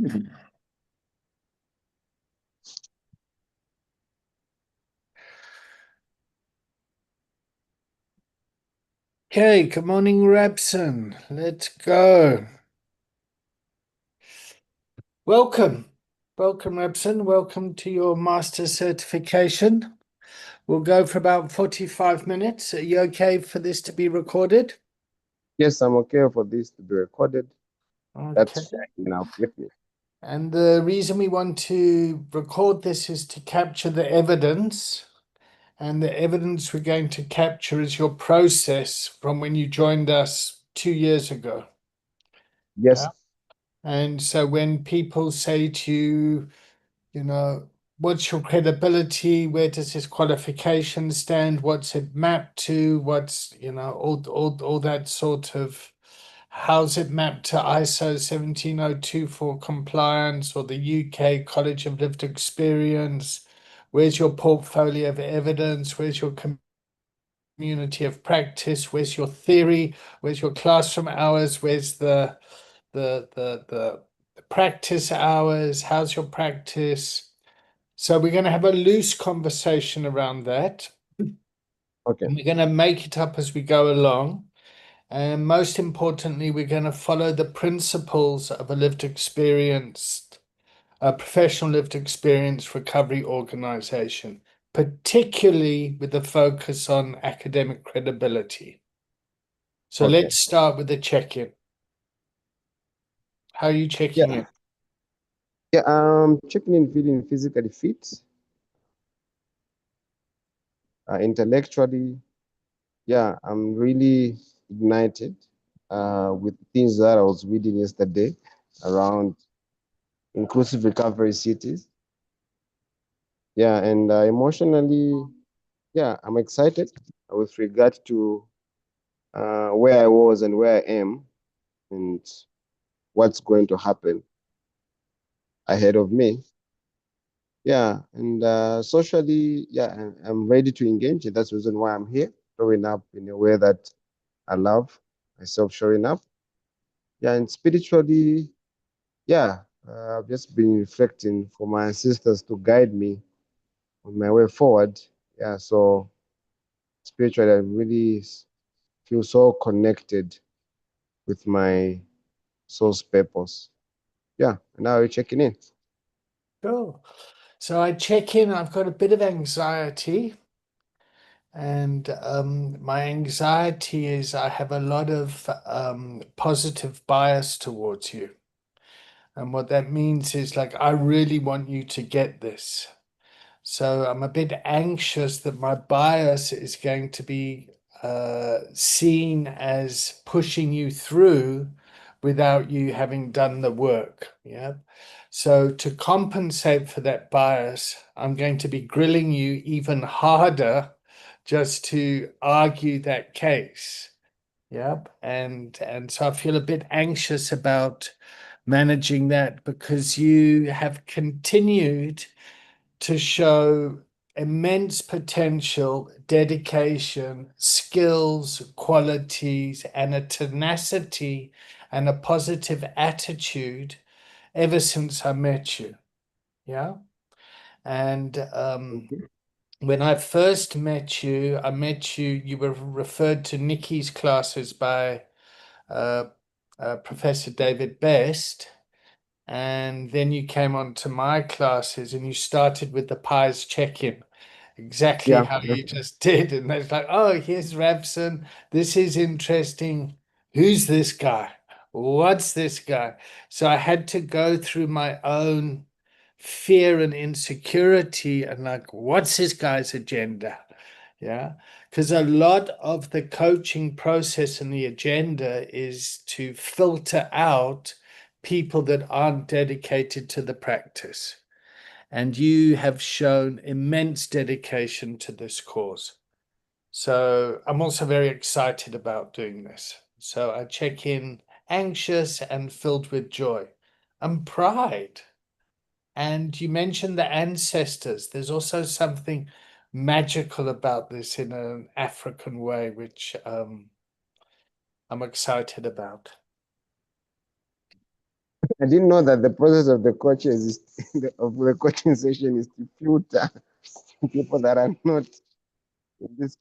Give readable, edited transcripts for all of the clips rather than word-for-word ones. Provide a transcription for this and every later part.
Okay, good morning, Rabson. Let's go. Welcome. Welcome, Rabson. Welcome to your master certification. We'll go for about 45 minutes. Are you okay for this to be recorded? Yes, I'm okay for this to be recorded. Okay. That's fine now with me. And the reason we want to record this is to capture the evidence. And the evidence we're going to capture is your process from when you joined us 2 years ago. Yes. Yeah. And so when people say to you, what's your credibility? Where does this qualification stand? What's it mapped to? What's, all that sort of, how's it mapped to ISO 17024 compliance or the UK College of Lived Experience? Where's your portfolio of evidence? Where's your community of practice? Where's your theory? Where's your classroom hours? Where's the practice hours? How's your practice? So we're going to have a loose conversation around that. Okay. And we're going to make it up as we go along. And most importantly, we're going to follow the principles of a lived experience, a professional lived experience recovery organization, particularly with the focus on academic credibility. So Okay. let's start with the check-in. How are you checking Yeah. in? Yeah. Checking in, feeling physically fit, intellectually. Yeah, I'm really ignited with things that I was reading yesterday around inclusive recovery cities. Yeah, and emotionally, yeah, I'm excited with regard to where I was and where I am and what's going to happen ahead of me. Yeah, and socially, yeah, I'm ready to engage, and that's the reason why I'm here, showing up in a way that I love myself showing up. Yeah, and spiritually, yeah, I've just been reflecting for my ancestors to guide me on my way forward. Yeah, so spiritually, I really feel so connected with my soul's purpose. Yeah, and now you're checking in. Cool. So I check in, I've got a bit of anxiety, and my anxiety is I have a lot of positive bias towards you. And what that means is like, I really want you to get this. So I'm a bit anxious that my bias is going to be seen as pushing you through without you having done the work. Yeah. So to compensate for that bias, I'm going to be grilling you even harder just to argue that case. Yep. And so I feel a bit anxious about managing that because you have continued to show immense potential, dedication, skills, qualities, and a tenacity and a positive attitude ever since I met you. Yeah. And Mhm. when I first met you, you were referred to Nikki's classes by uh, Professor David Best. And then you came on to my classes and you started with the pies check-in, exactly Yeah, how you just did. And it's like, oh, here's Rabson. This is interesting. Who's this guy? What's this guy? So I had to go through my own fear and insecurity and like, what's this guy's agenda? Yeah. Because a lot of the coaching process and the agenda is to filter out people that aren't dedicated to the practice. And you have shown immense dedication to this cause. So I'm also very excited about doing this. So I check in anxious and filled with joy and pride. And you mentioned the ancestors. There's also something magical about this in an African way, which I'm excited about. I didn't know that the process of the coaches is of the coaching session is to filter people that are not in this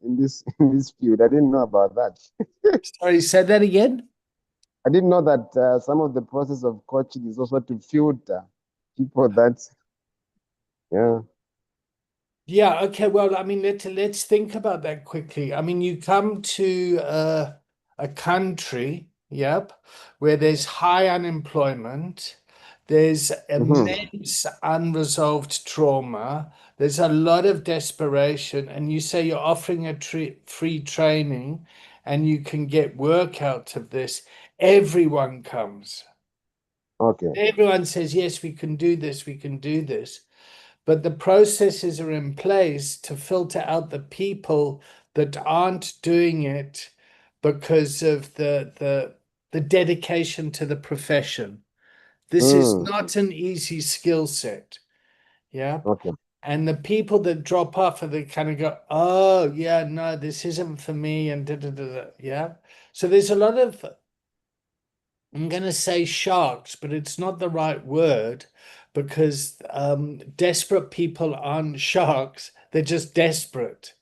in this field. I didn't know about that. Sorry, say that again. I didn't know that some of the process of coaching is also to filter people that, yeah. Yeah, okay. Well, I mean, let's think about that quickly. I mean, you come to a country, yep, where there's high unemployment, there's Mhm. immense unresolved trauma, there's a lot of desperation, and you say you're offering a free training and you can get work out of this. Everyone comes. Okay. Everyone says, yes, we can do this, we can do this. But the processes are in place to filter out the people that aren't doing it because of the dedication to the profession. This is Mm, not an easy skill set. Yeah. okay. And the people that drop off are the kind of go, oh yeah, no, this isn't for me, and da da da da. Yeah. So there's a lot of, I'm going to say sharks, but it's not the right word because desperate people aren't sharks. They're just desperate.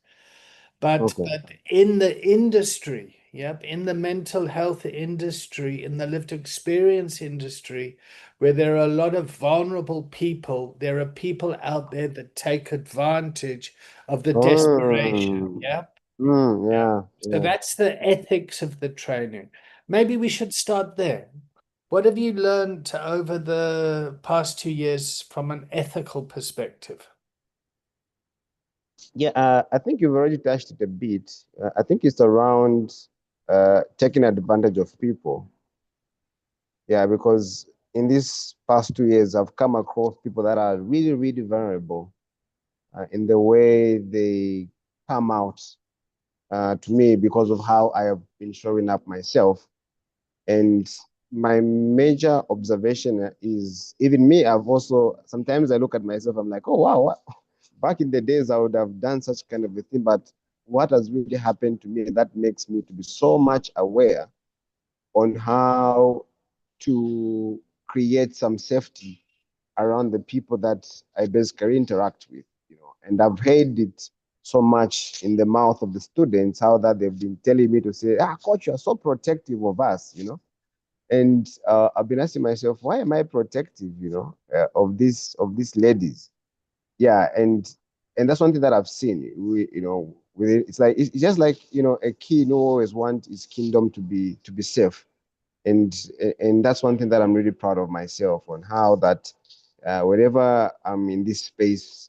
Okay. But in the industry, yep, in the mental health industry, in the lived experience industry, where there are a lot of vulnerable people, there are people out there that take advantage of the desperation. Mm, Yep. Yeah. yeah, So yeah. that's the ethics of the training. Maybe we should start there. What have you learned over the past 2 years from an ethical perspective? Yeah, I think you've already touched it a bit. I think it's around taking advantage of people. Yeah, because in these past 2 years, I've come across people that are really, really vulnerable in the way they come out to me because of how I have been showing up myself. And my major observation is even me, I've also sometimes I look at myself, I'm like, oh wow, back in the days I would have done such kind of a thing, but what has really happened to me that makes me to be so much aware on how to create some safety around the people that I basically interact with, and I've heard it so much in the mouth of the students, how that they've been telling me to say, coach, you're so protective of us. And I've been asking myself, why am I protective, of these ladies? Yeah, and that's one thing that I've seen. With it, it's like it's just like a king who always wants his kingdom to be safe, and and that's one thing that I'm really proud of myself on how that whenever I'm in this space,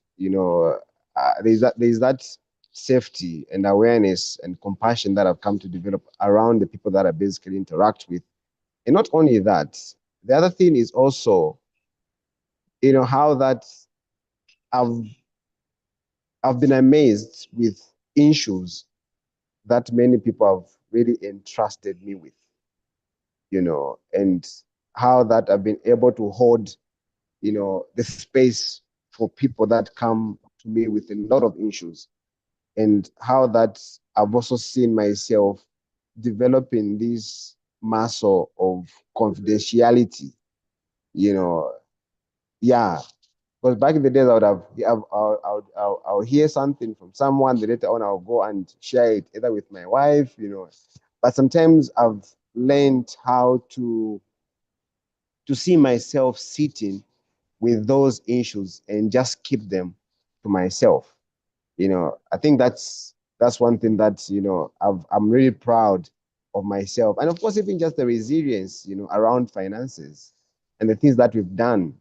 there's that safety and awareness and compassion that I've come to develop around the people that I basically interact with. And not only that, the other thing is also, how that I've I've been amazed with issues that many people have really entrusted me with, and how that I've been able to hold, the space for people that come to me with a lot of issues, and how that I've also seen myself developing this muscle of confidentiality, you know, yeah. Because back in the days, I would hear something from someone, the later on I'll go and share it either with my wife, But sometimes I've learned how to see myself sitting with those issues and just keep them to myself. I think that's one thing that I'm really proud of myself, and of course, even just the resilience, around finances and the things that we've done,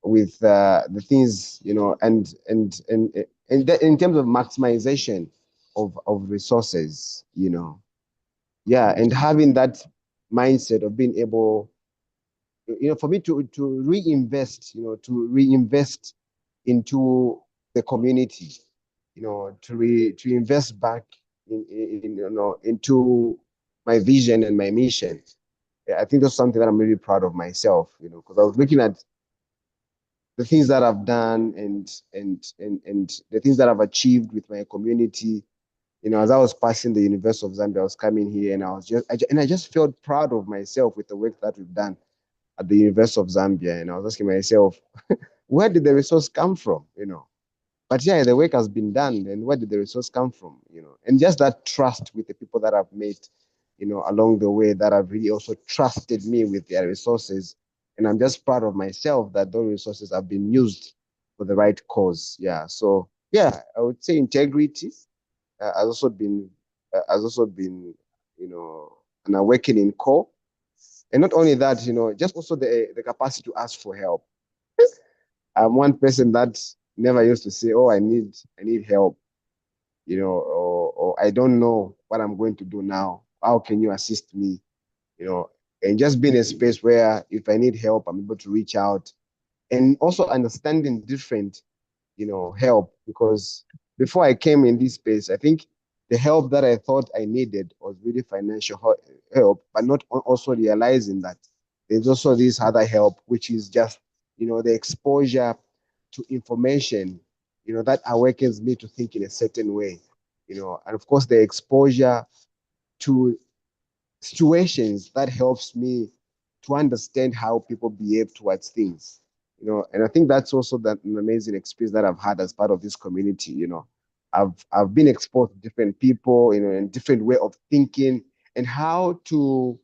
with the things, and in terms of maximization of resources, yeah, and having that mindset of being able, for me to reinvest into the community, to invest back into my vision and my mission. Yeah, I think that's something that I'm really proud of myself, because I was looking at the things that I've done and the things that I've achieved with my community. As I was passing the University of Zambia, I was coming here, and I just felt proud of myself with the work that we've done at the University of Zambia, and I was asking myself, where did the resource come from? But yeah, the work has been done, and where did the resource come from? And just that trust with the people that I've met, along the way, that have really also trusted me with their resources, and I'm just proud of myself that those resources have been used for the right cause. Yeah, so yeah, I would say integrity has also been an awakening call, and not only that, just also the capacity to ask for help. I'm one person that never used to say, "Oh, I need help," or "I don't know what I'm going to do now. How can you assist me?" You know, and just being in a space where if I need help, I'm able to reach out, and also understanding different, help. Because before I came in this space, I think the help that I thought I needed was really financial help, but not also realizing that there's also this other help, which is just, the exposure to information, that awakens me to think in a certain way, and of course the exposure to situations that helps me to understand how people behave towards things. And I think that's also an amazing experience that I've had as part of this community. I've been exposed to different people, and different way of thinking, and how to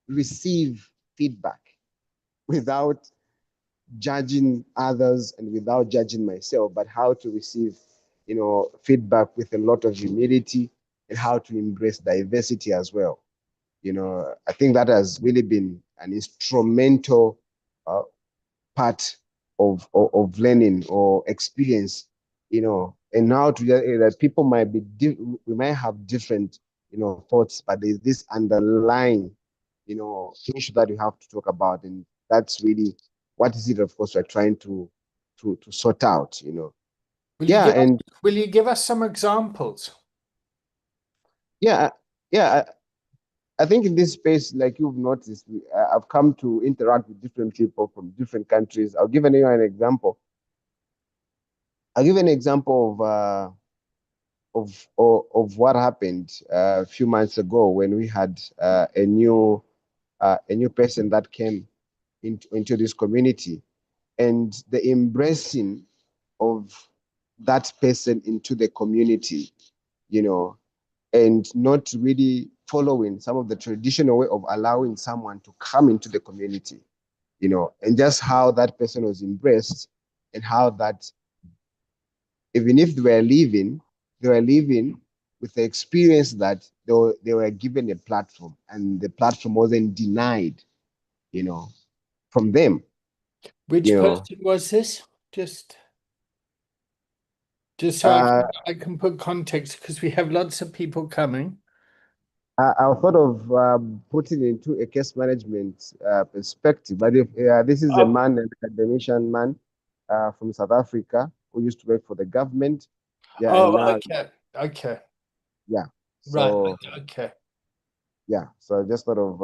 receive feedback without judging others and without judging myself, but how to receive, feedback with a lot of humility, and how to embrace diversity as well. I think that has really been an instrumental uh, part of learning or experience, and now that people we might have different, thoughts, but there's this underlying, issue that you have to talk about, and that's really what is it, of course, we're trying to sort out. Will you Yeah, give us, and will you give us some examples? yeah, yeah. I think in this space, like you've noticed, I've come to interact with different people from different countries. I'll give an example. I'll give an example of what happened a few months ago when we had a new person that came into this community, and the embracing of that person into the community, you know, and not really following some of the traditional way of allowing someone to come into the community, and just how that person was embraced, and how that even if they were living with the experience that they were given a platform, and the platform wasn't denied, you know, from them, you Which know. person was this? Just just so Uh, I can put context because we have lots of people coming. I thought of putting into a case management perspective, but if this is a Oh, man, an academician man from South Africa who used to work for the government, yeah, and oh, now, okay, okay, yeah, right, so okay. yeah, so I just thought of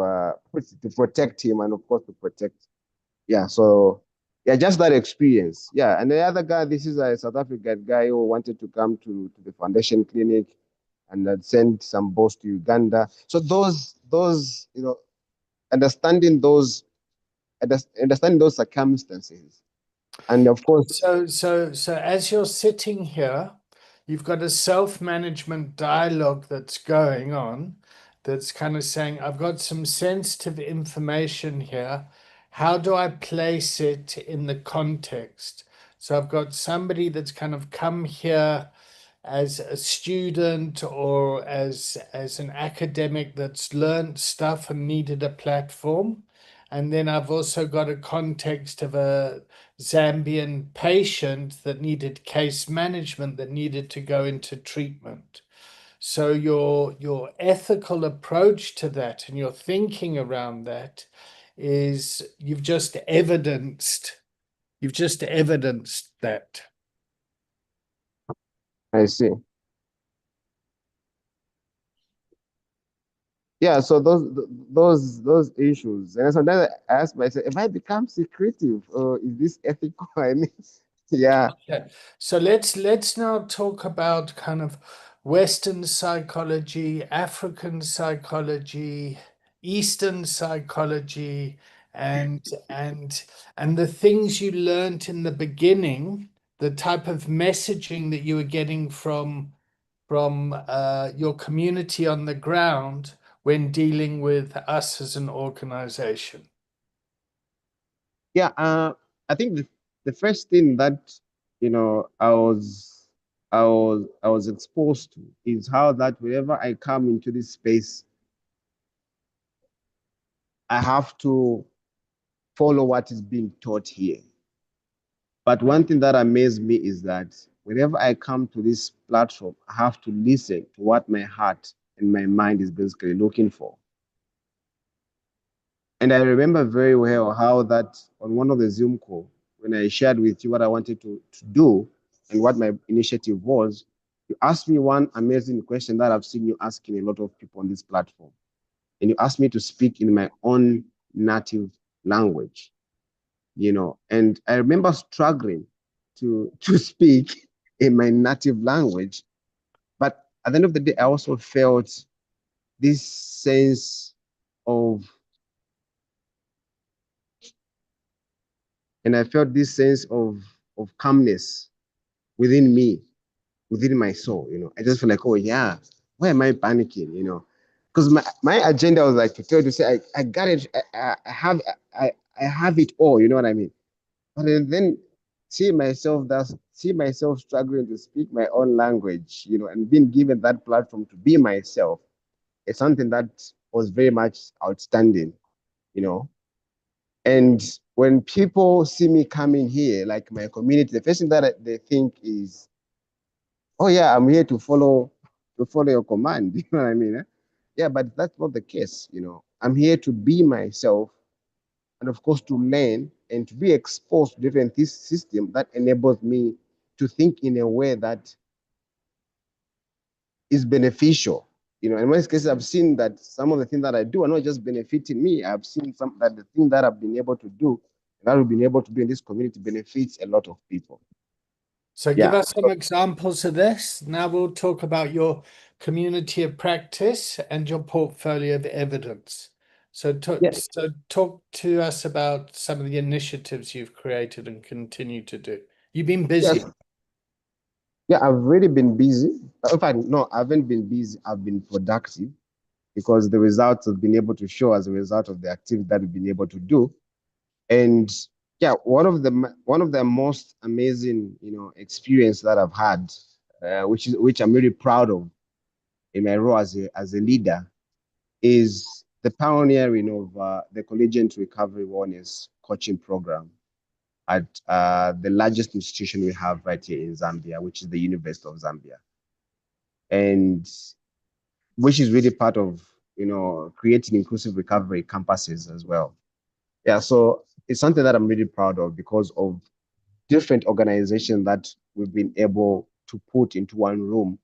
to protect him, and of course to protect, yeah, so yeah, just that experience, yeah. And the other guy, this is a South African guy who wanted to come to the foundation clinic, and had sent some boss to Uganda. So those understanding those understanding those circumstances, and of course, So as you're sitting here, you've got a self-management dialogue that's going on that's kind of saying, I've got some sensitive information here. How do I place it in the context? So I've got somebody that's kind of come here as a student or as an academic that's learned stuff and needed a platform. And then I've also got a context of a Zambian patient that needed case management that needed to go into treatment. So your ethical approach to that and your thinking around that is you've just evidenced that. I see. Yeah, so those issues, and sometimes I ask myself, if I become secretive, or is this ethical? I mean, yeah, Okay. So let's now talk about kind of Western psychology, African psychology, Eastern psychology, and and and the things you learned in the beginning, the type of messaging that you were getting from your community on the ground when dealing with us as an organization. Yeah, I think the first thing that I was exposed to is how that whenever I come into this space, I have to follow what is being taught here. But one thing that amazed me is that whenever I come to this platform, I have to listen to what my heart and my mind is basically looking for. And I remember very well how that on one of the Zoom call, when I shared with you what I wanted to do and what my initiative was, you asked me one amazing question that I've seen you asking a lot of people on this platform. And you asked me to speak in my own native language, and I remember struggling to speak in my native language. But at the end of the day, I also felt this sense of and I felt this sense of calmness within me, within my soul. I just feel like, oh yeah, why am I panicking? Because my agenda was like to tell you to say I got it, I have it all. You know what I mean? But then see myself struggling to speak my own language, and being given that platform to be myself, it's something that was very much outstanding, you know. And when people see me coming here, like my community, the first thing that they think is, "Oh yeah, I'm here to follow your command." You know what I mean? Eh? Yeah, but that's not the case. I'm here to be myself, and of course to learn and to be exposed to different system that enables me to think in a way that is beneficial. In most cases, I've seen that some of the things that I do are not just benefiting me. I've seen some that the thing that I've been able to do, and that I've been able to do in this community benefits a lot of people. So give Yeah. us some examples of this. Now we'll talk about your community of practice and your portfolio of evidence. Yeah. So talk to us about some of the initiatives you've created and continue to do. You've been busy. Yes. Yeah, I've really been busy. In fact, no, I haven't been busy. I've been productive because the results have been able to show as a result of the activity that we've been able to do. And yeah, one of the most amazing, experience that I've had, which I'm really proud of in my role as a leader, is the pioneering of the Collegiate Recovery Wellness Coaching Program at the largest institution we have right here in Zambia, which is the University of Zambia, and which is really part of creating inclusive recovery campuses as well. Yeah, so it's something that I'm really proud of because of different organizations that we've been able to put into one room,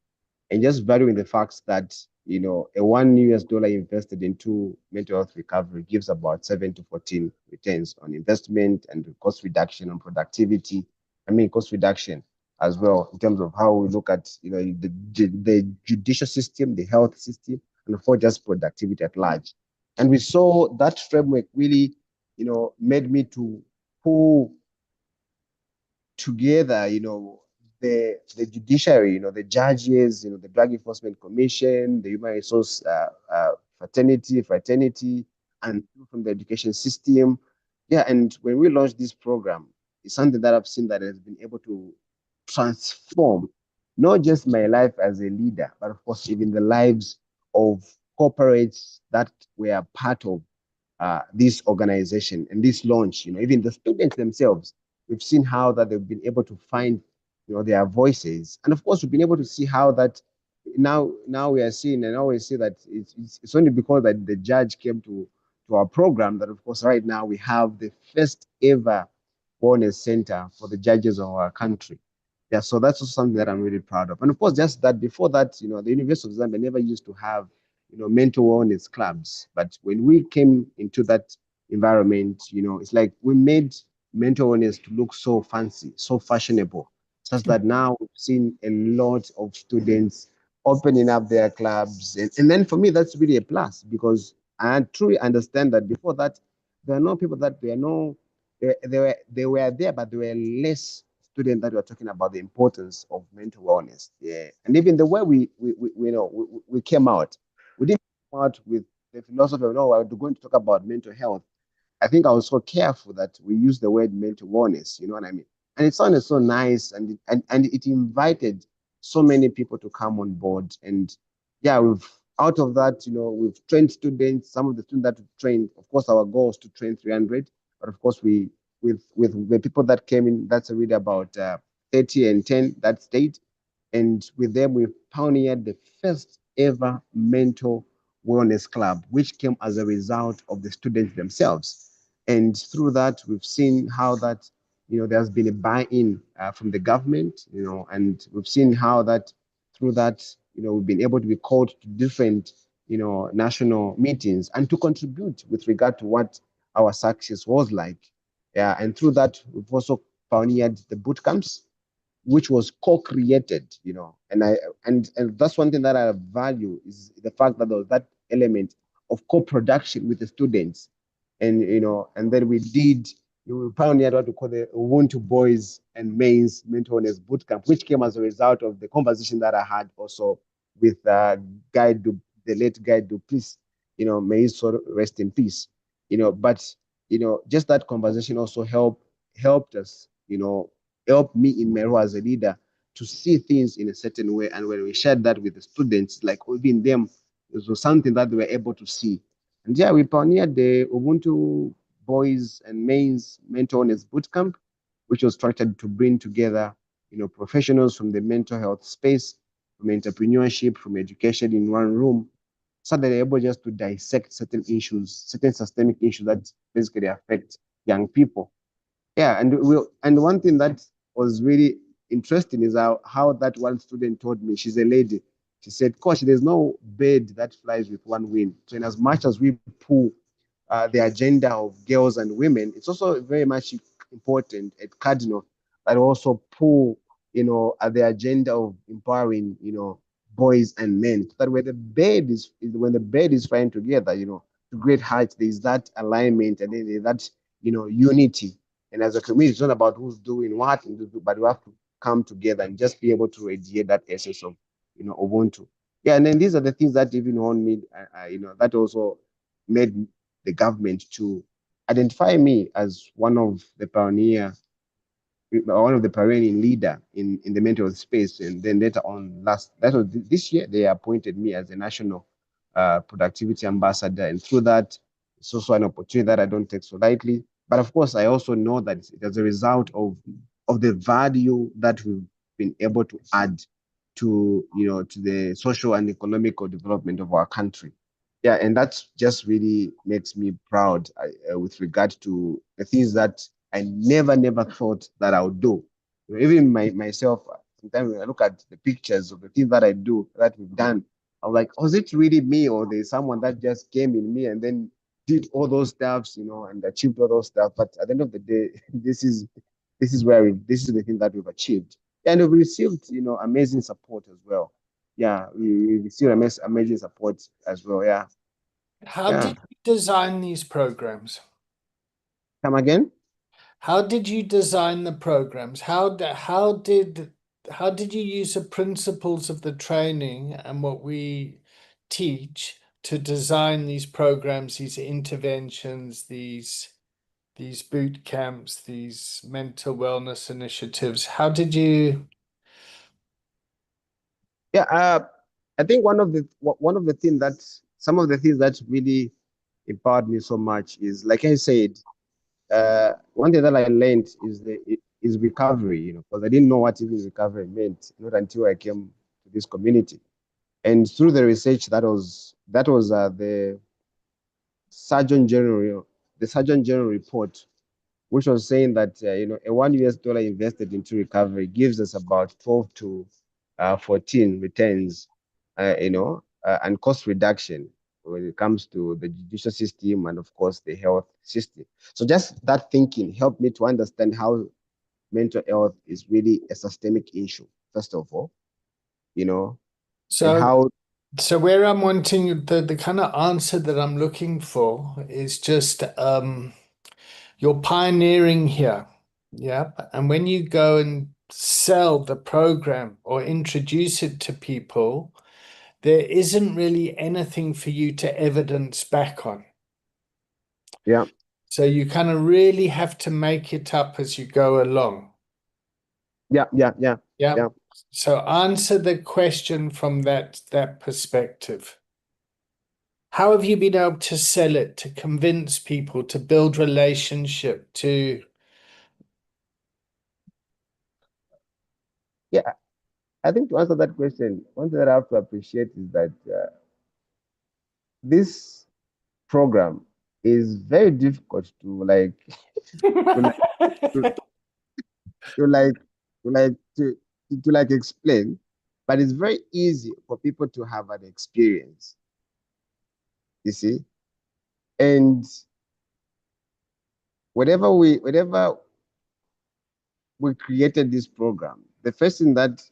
and just valuing the fact that a $1 invested into mental health recovery gives about 7 to 14 returns on investment and cost reduction on productivity. I mean, cost reduction as well in terms of how we look at the judicial system, the health system, and for just productivity at large. And we saw that framework really, made me to pull together, the judiciary, the judges, the Drug Enforcement Commission, the Human Resource fraternity, and people from the education system. Yeah, and when we launched this program, it's something that I've seen that has been able to transform not just my life as a leader, but of course even the lives of corporates that were part of this organization and this launch. Even the students themselves, we've seen how that they've been able to find their voices, and of course we've been able to see how that now we are seeing, and I always say that it's only because that the judge came to our program that of course right now we have the first ever wellness center for the judges of our country. Yeah, so that's also something that I'm really proud of. And of course, just that before that, the University of Zambia never used to have, mental wellness clubs. But when we came into that environment, it's like we made mental wellness to look so fancy, so fashionable, such that now we've seen a lot of students opening up their clubs. And then for me, that's really a plus because I truly understand that before that, there are no people that there are no, they were there, but there were less students that were talking about the importance of mental wellness. Yeah. And even the way we know, we came out, we didn't come out with the philosophy of, no, we're going to talk about mental health. I think I was so careful that we use the word mental wellness, you know what I mean? And it sounded so nice and it invited so many people to come on board. And yeah, we've out of that, we've trained students, some of the students that we've trained, of course, our goal is to train 300, but of course, we with the people that came in, that's already about 30 and 10 that stayed. And with them, we pioneered the first ever mental wellness club, which came as a result of the students themselves. And through that, we've seen how that, there's been a buy-in from the government, and we've seen how that through that, we've been able to be called to different, national meetings and to contribute with regard to what our success was like. Yeah, and through that, we've also pioneered the boot camps, which was co-created, and that's one thing that I value is the fact that there was that element of co-production with the students, and then we pioneered what we call the Ubuntu Boys and Mains Mental Wellness Bootcamp, which came as a result of the conversation that I had also with the late Guy Duplessis, may his soul rest in peace, but just that conversation also helped us, help me in my role as a leader to see things in a certain way. And when we shared that with the students, like even them, it was something that they were able to see. And yeah, we pioneered the Ubuntu Boys and Mains Mental Wellness Bootcamp, which was structured to bring together, professionals from the mental health space, from entrepreneurship, from education in one room, so that they're able just to dissect certain issues, certain systemic issues that basically affect young people. Yeah, and one thing that was really interesting is how that one student told me, she's a lady. She said, Coach, there's no bird that flies with one wing. So in as much as we pull the agenda of girls and women, it's also very much important at Cardinal that also pull, at the agenda of empowering, boys and men. So that when the bird is flying together, to great heights, there's that alignment and then there's that, unity. And as a community, it's not about who's doing what, but we have to come together and just be able to radiate that essence of, Ubuntu. Yeah, and then these are the things that even on me, that also made the government to identify me as one of the pioneering leader in the mental health space. And then later on, that was this year, they appointed me as a national productivity ambassador. And through that, it's also an opportunity that I don't take so lightly. But of course, I also know that it's as a result of the value that we've been able to add to the social and economical development of our country. Yeah, and that just really makes me proud with regard to the things that I never thought that I would do. Even myself, sometimes when I look at the pictures of the things that I do, that we've done, I'm like, was it really me, or there's someone that just came in me and then did all those stuffs, and achieved all those stuff? But at the end of the day, this is the thing that we've achieved, and we've received, amazing support as well. Yeah, we received amazing support as well. Yeah, How yeah. did you design these programs? Come again? How did you design the programs? How did you use the principles of the training and what we teach to design these programs, these interventions, these boot camps, these mental wellness initiatives? How did you? Yeah, I think one of the things that some of the things that really empowered me so much is, like I said, one thing that I learned is recovery. Because I didn't know what even recovery meant, not until I came to this community. And through the research that was Surgeon General, the Surgeon General report, which was saying that a $1 invested into recovery gives us about 12 to 14 returns, and cost reduction when it comes to the judicial system and of course the health system. So just that thinking helped me to understand how mental health is really a systemic issue, first of all, you know. and So, how. so where I'm wanting the kind of answer that I'm looking for is just you're pioneering here. Yeah. And when you go and sell the program or introduce it to people, there isn't really anything for you to evidence back on. Yeah, So you kind of really have to make it up as you go along. yeah, yeah, yeah, Yeah. yeah. So answer the question from that perspective. How have you been able to sell it, to convince people, to build relationship, to Yeah, I think to answer that question, one thing that I have to appreciate is that this program is very difficult to like to like to, to like to like to like explain, but it's very easy for people to have an experience. You see, and whenever we created this program, the first thing that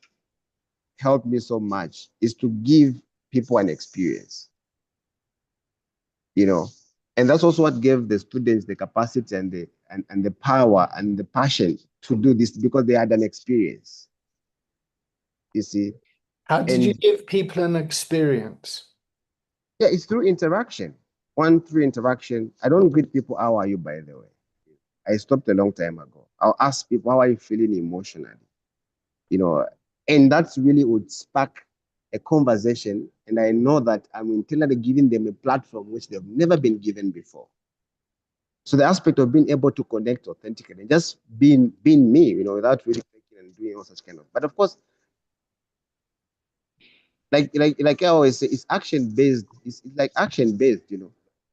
helped me so much is to give people an experience, you know. And that's also what gave the students the capacity and the power and the passion to do this because they had an experience, you see. how did you And give people an experience? yeah, it's through interaction. One, through interaction. I don't greet people, how are you, by the way? I stopped a long time ago. I'll ask people, how are you feeling emotionally? You know, and that's really would spark a conversation. And I know that I'm intentionally giving them a platform which they've never been given before. So the aspect of being able to connect authentically and just being me, without really thinking and doing all such kind of. But of course, like I always say, it's action based. It's like action based,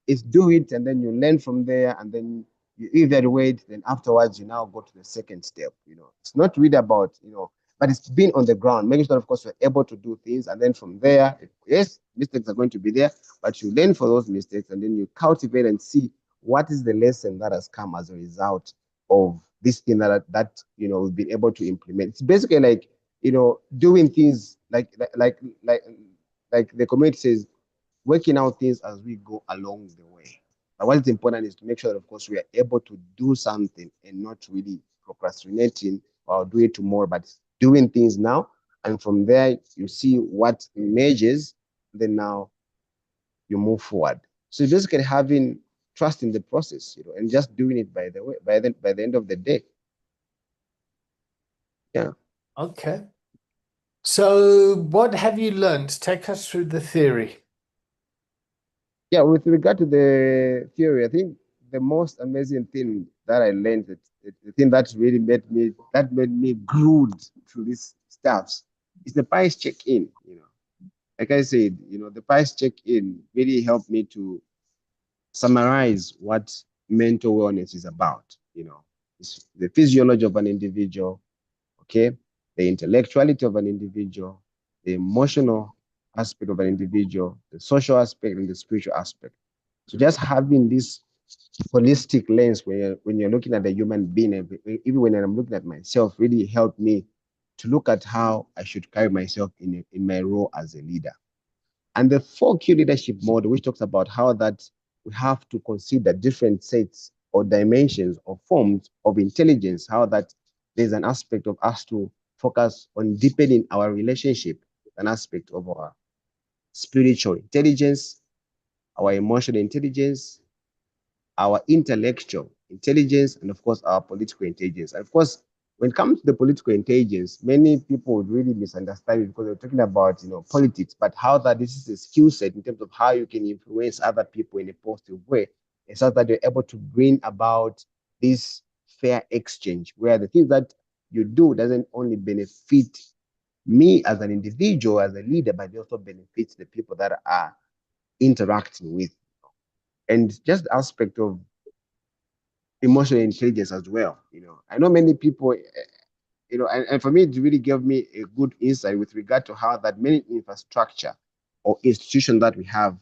It's do it and then you learn from there and then you evaluate. Then afterwards, you now go to the second step. It's not really about, but it's being on the ground, making sure, of course, you're able to do things. And then from there, yes, mistakes are going to be there, but you learn for those mistakes and then you cultivate and see what is the lesson that has come as a result of this thing that we've been able to implement. It's basically like doing things like the community says, working out things as we go along the way. But what is important is to make sure that, of course, we are able to do something and not really procrastinating or do it tomorrow, but doing things now. And from there, you see what emerges, then now you move forward. So basically having trust in the process, and just doing it by the way, by the end of the day. Yeah. Okay. So what have you learned? Take us through the theory. Yeah, with regard to the theory, I think the most amazing thing that I learned, the thing that really made me glued to these stuffs, is the PICE check-in. Like I said, the PICE check-in really helped me to summarize what mental wellness is about. It's the physiology of an individual, okay, the intellectuality of an individual, the emotional aspect of an individual, the social aspect, and the spiritual aspect. So just having this holistic lens when you're looking at the human being, even when I'm looking at myself, really helped me to look at how I should carry myself in my role as a leader. And the 4Q leadership model, which talks about how that we have to consider different sets or dimensions or forms of intelligence, how that there's an aspect of us to focus on deepening our relationship, an aspect of our spiritual intelligence, our emotional intelligence, our intellectual intelligence, and of course, our political intelligence. And of course, when it comes to the political intelligence, many people would really misunderstand it because they're talking about, politics, but how that this is a skill set in terms of how you can influence other people in a positive way, and so that you're able to bring about this fair exchange where the things that you do doesn't only benefit me as an individual, as a leader, but it also benefits the people that are interacting with. And just the aspect of emotional intelligence as well. I know many people, and for me, it really gave me a good insight with regard to how that many infrastructure or institutions that we have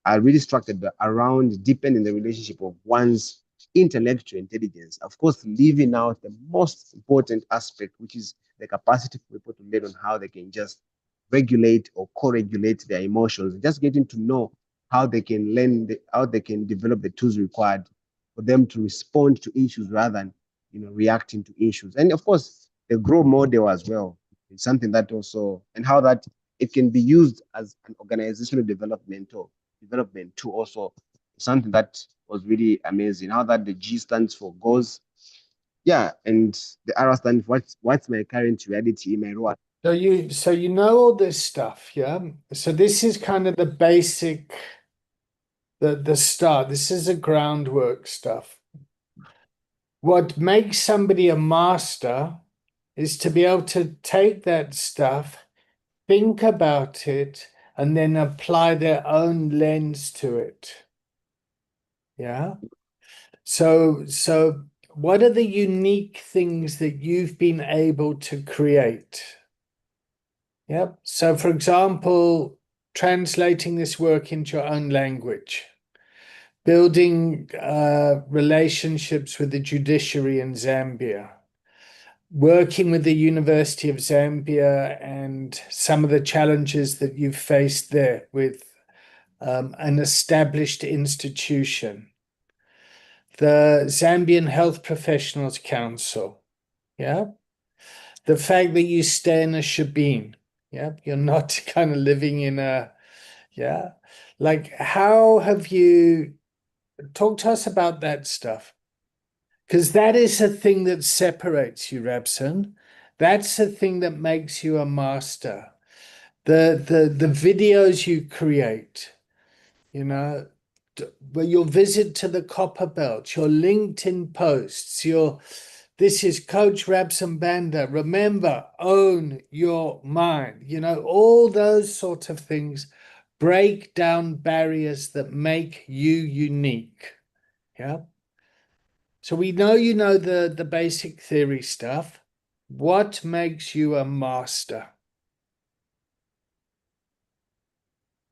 are really structured around deepening the relationship of one's intellectual intelligence. Of course, leaving out the most important aspect, which is the capacity for people to learn on how they can just regulate or co-regulate their emotions, just getting to know how they can learn, how they can develop the tools required for them to respond to issues rather than reacting to issues. And of course, the grow model as well is something that also, and how that it can be used as an organizational development to also something that was really amazing. How that the G stands for goals, yeah, and the R stands for what's my current reality in my role. So you know all this stuff, yeah? So this is kind of the basic, the start. This is the groundwork stuff. What makes somebody a master is to be able to take that stuff, think about it, and then apply their own lens to it. Yeah. So what are the unique things that you've been able to create? Yep. So for example, translating this work into your own language, building relationships with the judiciary in Zambia, working with the University of Zambia and some of the challenges that you've faced there with an established institution, the Zambian Health Professionals Council, yeah, the fact that you stay in a shebeen, yeah, you're not kind of living in a, yeah, like how have you talk to us about that stuff? Because that is a thing that separates you, Rabson. That's the thing that makes you a master. The videos you create, you know, your visit to the copper belt, your LinkedIn posts, your this is Coach Rabson Banda. Remember, own your mind. You know, all those sort of things break down barriers that make you unique. Yeah. So we know you know the basic theory stuff. What makes you a master?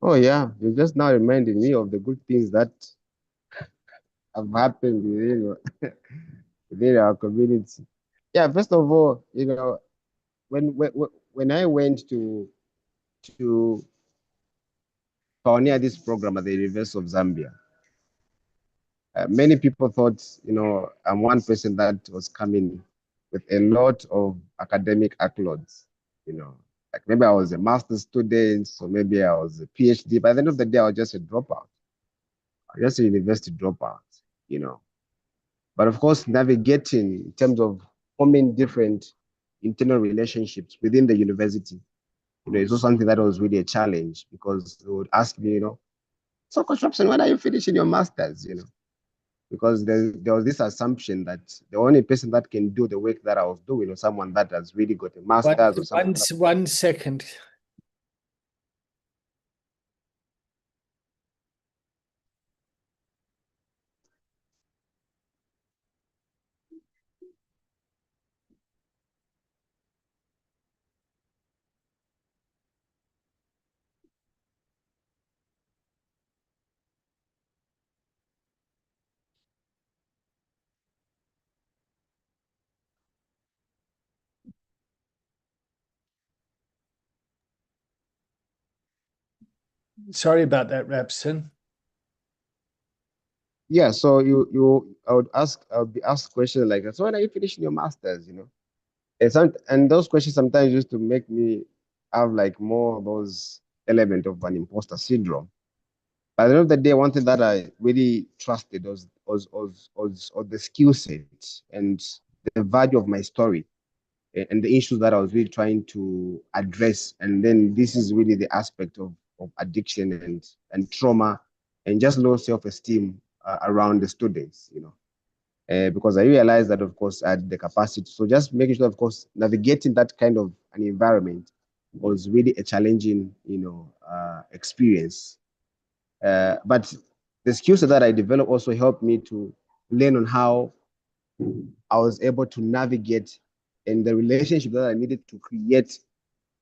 Oh yeah, you're just now reminding me of the good things that have happened within our community. Yeah, first of all, when I went to pioneer this program at the University of Zambia, many people thought, I'm one person that was coming with a lot of academic accolades, like maybe I was a master's student, or maybe I was a PhD. By the end of the day, I was just a dropout, just a university dropout, you know. But of course, navigating in terms of forming different internal relationships within the university, it's also something that was really a challenge because they would ask me, so Coach Robson, when are you finishing your master's? Because there was this assumption that the only person that can do the work that I was doing was someone that has really got a One, master's or someone one, that. 1 second. Sorry about that, Rabson. Yeah, so I would be asked questions like, so when are you finishing your master's? And those questions sometimes used to make me have like more of those element of an imposter syndrome. By the end of the day, one thing that I really trusted was the skill set and the value of my story and the issues that I was really trying to address. And then this is really the aspect of addiction and trauma and just low self-esteem around the students. Because I realized that, of course, I had the capacity. So just making sure, of course, navigating that kind of an environment was really a challenging, experience. But the skills that I developed also helped me to learn on how I was able to navigate and the relationship that I needed to create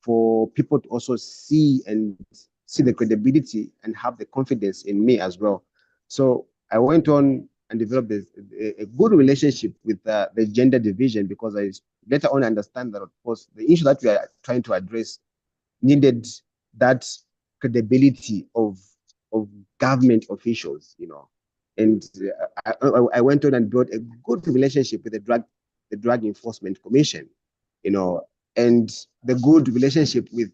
for people to also see the credibility and have the confidence in me as well. So I went on and developed a good relationship with the gender division because I later on understand that, of course, the issue that we are trying to address needed that credibility of government officials, and I went on and built a good relationship with the Drug Enforcement Commission, you know, and the good relationship with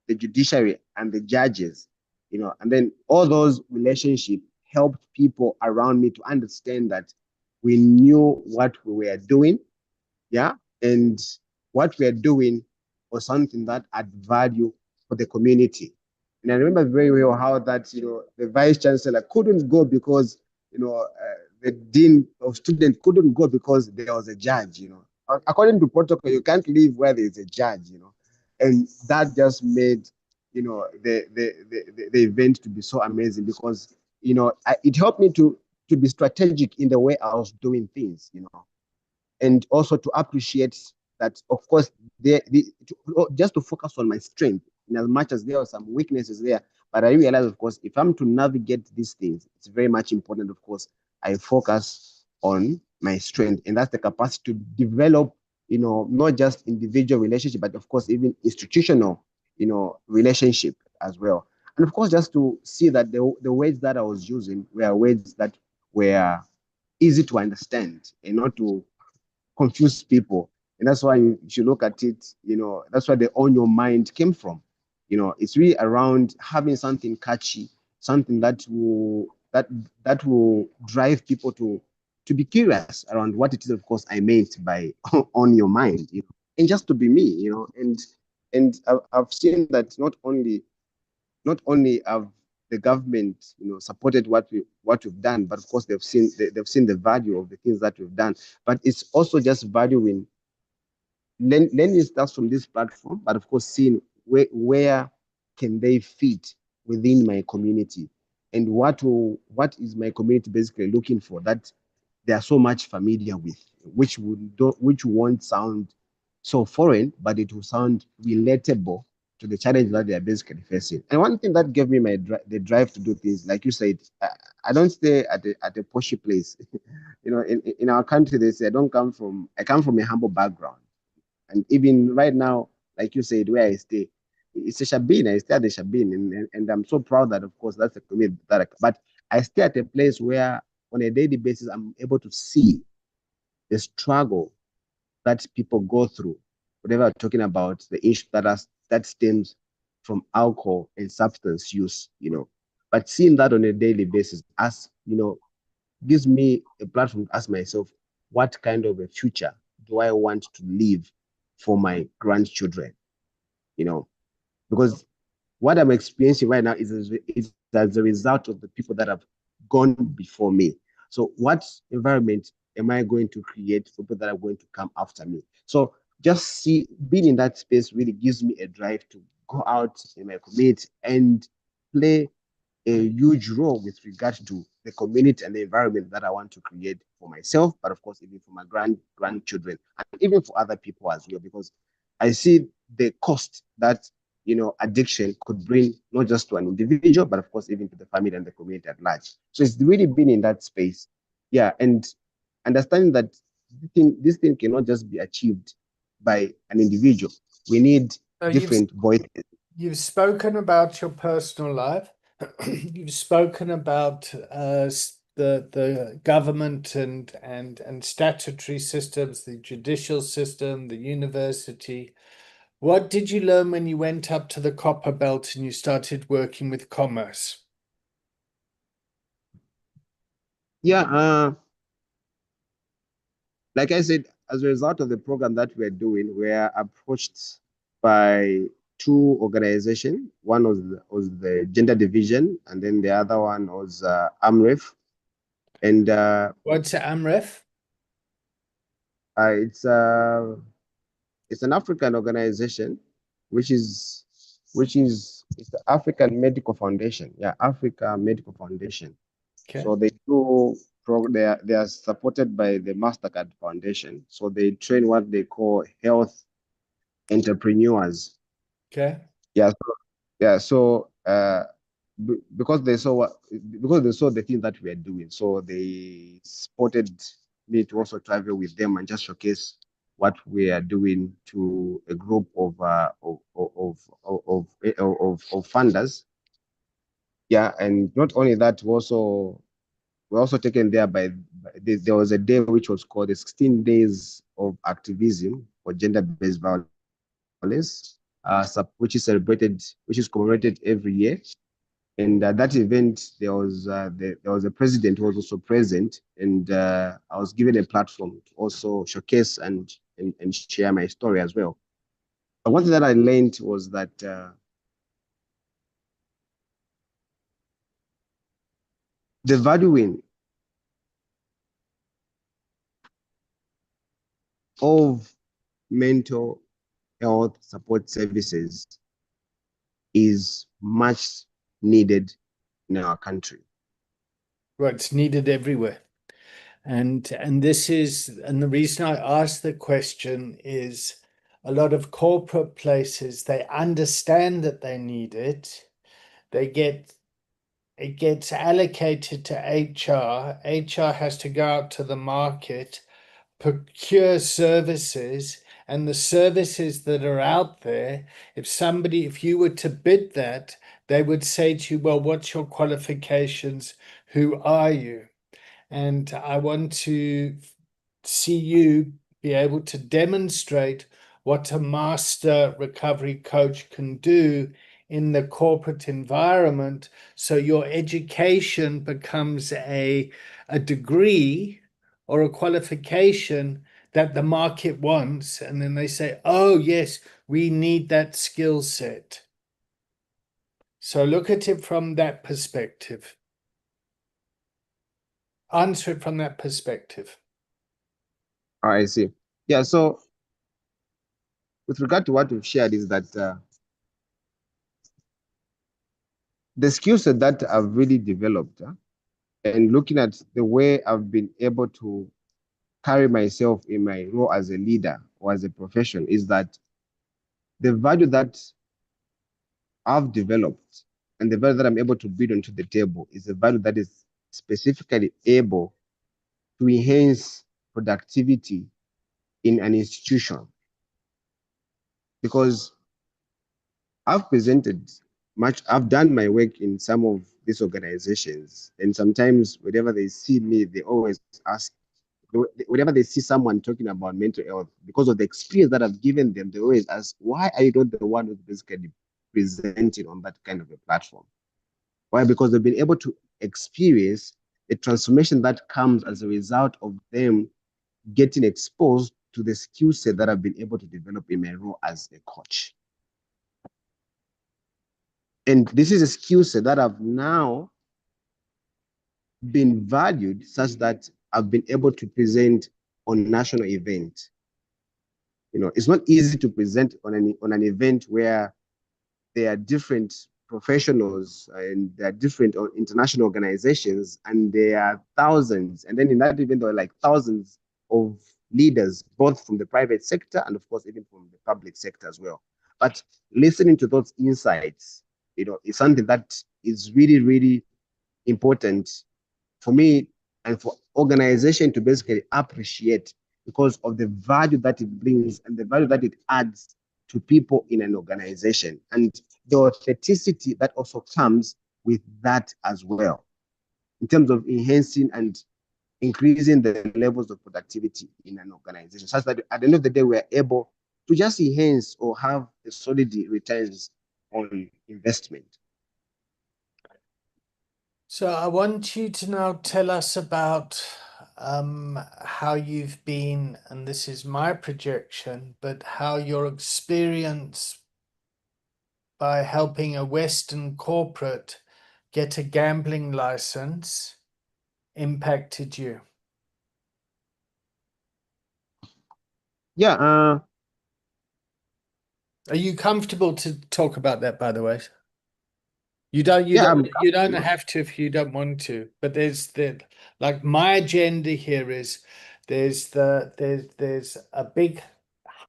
the judiciary and the judges, and then all those relationships helped people around me to understand that we knew what we were doing, yeah, and what we are doing was something that add value for the community. And I remember very well how that the vice chancellor couldn't go because the dean of students couldn't go because there was a judge. According to protocol, you can't leave where there is a judge. And that just made the event to be so amazing because it helped me to be strategic in the way I was doing things. And also to appreciate that, of course, just to focus on my strength, in as much as there are some weaknesses there. But I realize, of course, if I'm to navigate these things, it's very much important, of course, I focus on my strength. And that's the capacity to develop, not just individual relationship, but of course, even institutional, relationship as well. And of course, just to see that the words that I was using were words that were easy to understand and not to confuse people. And that's why you should look at it, that's where the on your mind came from. It's really around having something catchy, something that will drive people to be curious around what it is, of course, I meant by on your mind, and just to be me, and I've seen that not only have the government, supported what we've done, but of course they've seen the value of the things that we've done. But it's also just valuing learning starts from this platform, but of course seeing where can they fit within my community, and what is my community basically looking for that they are so much familiar with, which won't sound so foreign, but it will sound relatable to the challenge that they are basically facing. And one thing that gave me the drive to do things, like you said, I don't stay at a poshy place. In our country, they say I come from a humble background. And even right now, like you said, where I stay, it's a Shabin. I stay at the Shabin, and I'm so proud that, of course, that's the community but I stay at a place where, on a daily basis, I'm able to see the struggle that people go through, whatever I'm talking about, the issue that stems from alcohol and substance use. But seeing that on a daily basis, gives me a platform to ask myself, what kind of a future do I want to live for my grandchildren? You know, because what I'm experiencing right now is as a result of the people that have gone before me. So what environment am I going to create for people that are going to come after me? So just being in that space really gives me a drive to go out in my community and play a huge role with regard to the community and the environment that I want to create for myself, but of course, even for my grandchildren, and even for other people as well, because I see the cost that addiction could bring, not just to an individual, but of course, even to the family and the community at large. So it's really been in that space, yeah, and understanding that this thing cannot just be achieved by an individual. We need So different voices. you've spoken about your personal life. You've spoken about the government and statutory systems, the judicial system, the university. What did you learn when you went up to the copper belt and you started working with commerce? Yeah, like I said, as a result of the program that we're doing, we're approached by two organizations. One was the gender division, and then the other one was AMREF. And What's AMREF? it's it's an African organization, which is it's the African Medical Foundation. Yeah, Africa Medical Foundation. Okay, So they are supported by the Mastercard Foundation. So they train what they call health entrepreneurs. okay, Yeah, so, yeah. So because they saw the thing that we are doing, so they supported me to also travel with them and just showcase what we are doing to a group of funders. Yeah, and not only that, we're also taken there there was a day which was called the 16 Days of Activism for Gender-Based Violence, which is commemorated every year. And at that event, there was a president who was also present, and I was given a platform to also showcase and share my story as well. But one thing that I learned was that the valuing of mental health support services is much needed in our country. Well, it's needed everywhere. And this is, and the reason I ask the question is a lot of corporate places, they understand that they need it. It gets allocated to HR. HR has to go out to the market, procure services, and the services that are out there, if you were to bid that, they would say to you, well, what's your qualifications? Who are you? And I want to see you be able to demonstrate what a master recovery coach can do in the corporate environment. So your education becomes a degree or a qualification that the market wants. And then they say, oh, yes, we need that skill set. So look at it from that perspective. Answer it from that perspective. I see. Yeah, so with regard to what we've shared is that the skill set that I've really developed and looking at the way I've been able to carry myself in my role as a leader or as a profession is that the value that I've developed and the value that I'm able to bring onto the table is a value that is specifically able to enhance productivity in an institution. Because I've done my work in some of these organizations, and sometimes whenever they see me, they always ask, whenever they see someone talking about mental health, because of the experience that I've given them, they always ask, why are you not the one who's basically presenting on that kind of a platform? Why? Because they've been able to experience the transformation that comes as a result of them getting exposed to the skill set that I've been able to develop in my role as a coach. And this is a skill set that I've now been valued such that I've been able to present on national events. You know, it's not easy to present on an event where there are different professionals and there are different international organizations and there are thousands. And then in that event, there are like thousands of leaders, both from the private sector and of course, even from the public sector as well. But listening to those insights, you know, is something that is really, really important for me and for organization to basically appreciate because of the value that it brings and the value that it adds to people in an organization and the authenticity that also comes with that as well in terms of enhancing and increasing the levels of productivity in an organization such that at the end of the day we're able to just enhance or have a solid returns on investment. So I want you to now tell us about how you've been, and this is my projection, but how your experience by helping a Western corporate get a gambling license impacted you. Yeah, Are you comfortable to talk about that, by the way? You don't you yeah, don't I'm you don't comfortable. have to if you don't want to. But there's the like my agenda here is there's a big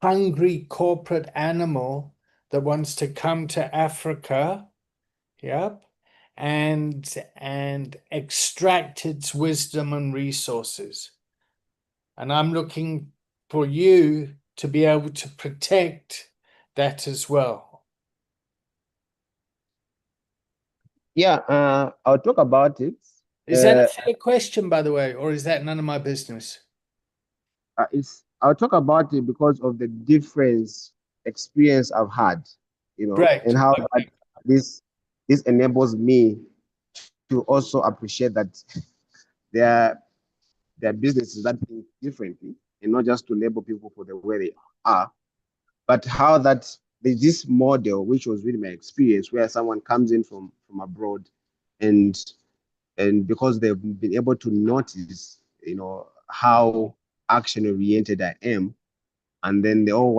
hungry corporate animal that wants to come to Africa, yep, and extract its wisdom and resources. And I'm looking for you to be able to protect that as well? Yeah, I'll talk about it. Is that a Uh, fair question, by the way, or is that none of my business? I'll talk about it because of the difference experience I've had, Great. and how that this this enables me to also appreciate that there there are businesses that think differently, and not just to label people for the way they are, but how that there's this model which was really my experience where someone comes in from abroad, and because they've been able to notice, how action oriented I am, and then they all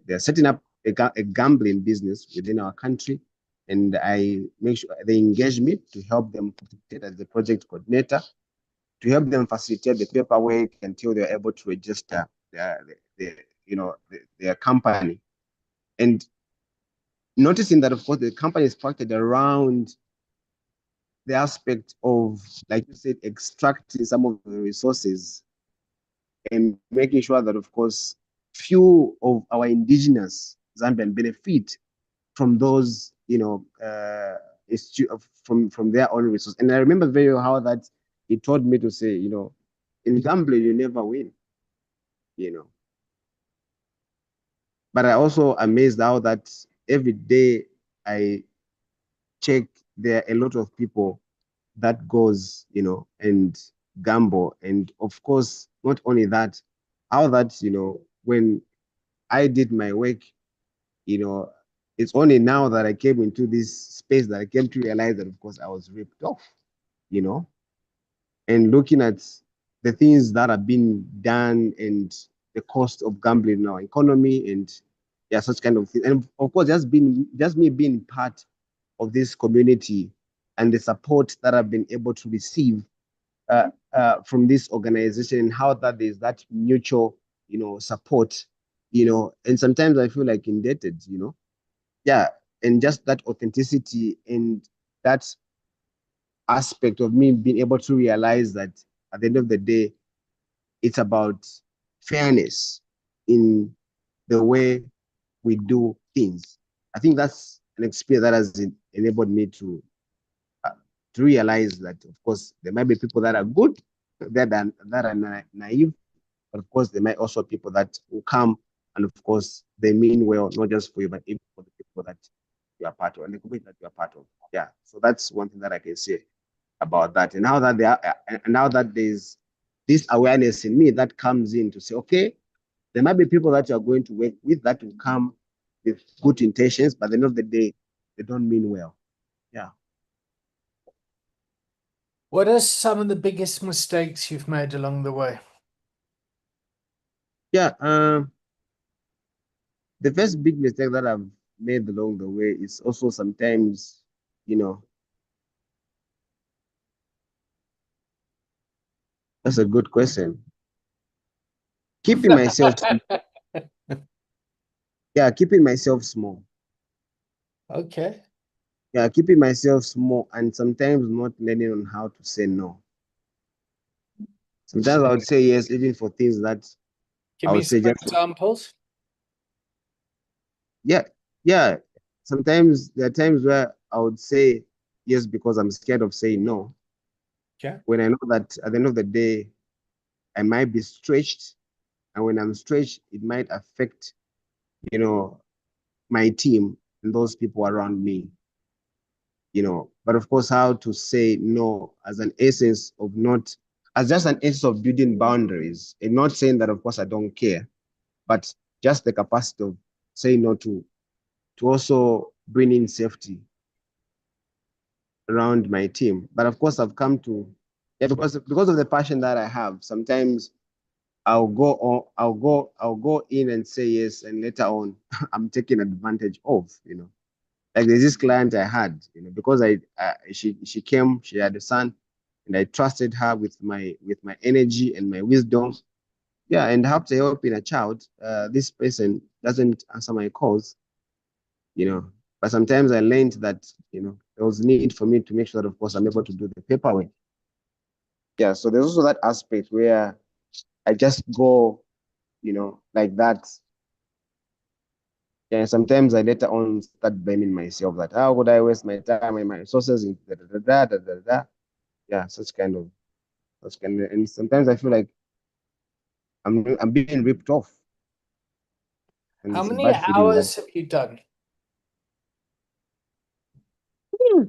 they're setting up a gambling business within our country, and I make sure they engage me to help them facilitate as the project coordinator, to help them facilitate the paperwork until they're able to register their company. And noticing that, of course, the company is structured around the aspect of, like you said, extracting some of the resources and making sure that, of course, few of our indigenous Zambian benefit from those, from their own resources. And I remember very well how that he told me to say, in gambling, you never win, you know. But I also amazed how that every day I check, there are a lot of people that goes, and gamble. And of course, not only that, how that, when I did my work, you know, it's only now that I came into this space that I came to realize that, of course, I was ripped off, you know, and looking at the things that have been done and the cost of gambling in our economy, and yeah, such kind of thing. And of course, just me being part of this community and the support that I've been able to receive from this organization, and how that there's that mutual, support, and sometimes I feel like indebted, yeah, and just that authenticity and that aspect of me being able to realize that at the end of the day, it's about fairness in the way we do things. I think that's an experience that has enabled me uh, to realize that, of course, there might be people that are good, that are naive, but of course, there might also be people that will come, and of course, they mean well, not just for you, but even for the people that you are part of and the community that you are part of. Yeah, so that's one thing that I can say about that. And now that there's this awareness in me that comes in to say, okay, there might be people that you are going to work with that will come with good intentions, but at the end of the day, they don't mean well. Yeah. What are some of the biggest mistakes you've made along the way? Yeah. The first big mistake that I've made along the way is also sometimes, you know, that's a good question. Keeping myself, yeah, keeping myself small. Okay. Yeah, keeping myself small, and sometimes not learning on how to say no. Sometimes I would say yes, even for things that Give I me would say some just, examples. yeah, yeah. Sometimes there are times where I would say yes because I'm scared of saying no. Okay. When I know that at the end of the day, I might be stretched, and when I'm stretched, it might affect, you know, my team and those people around me. But of course, how to say no as an essence of not, as just an essence of building boundaries, and not saying that, of course, I don't care, but just the capacity of saying no to also bring in safety around my team. But of course, I've come to, yeah, because of the passion that I have, sometimes I'll go in and say yes, and later on, I'm taken advantage of, Like there's this client I had, because she came, she had a son, and I trusted her with my energy and my wisdom. Yeah, and after helping a child, this person doesn't answer my calls, you know. But sometimes I learned that, there was need for me to make sure that, of course, I'm able to do the paperwork. Yeah, so there's also that aspect where I just go, like that. Yeah, sometimes I later on start blaming myself that how could I waste my time and my resources in da da da da da da da. Yeah, such kind of, and sometimes I feel like I'm being ripped off, and How it's a many bad feeling that hours have you done? hmm,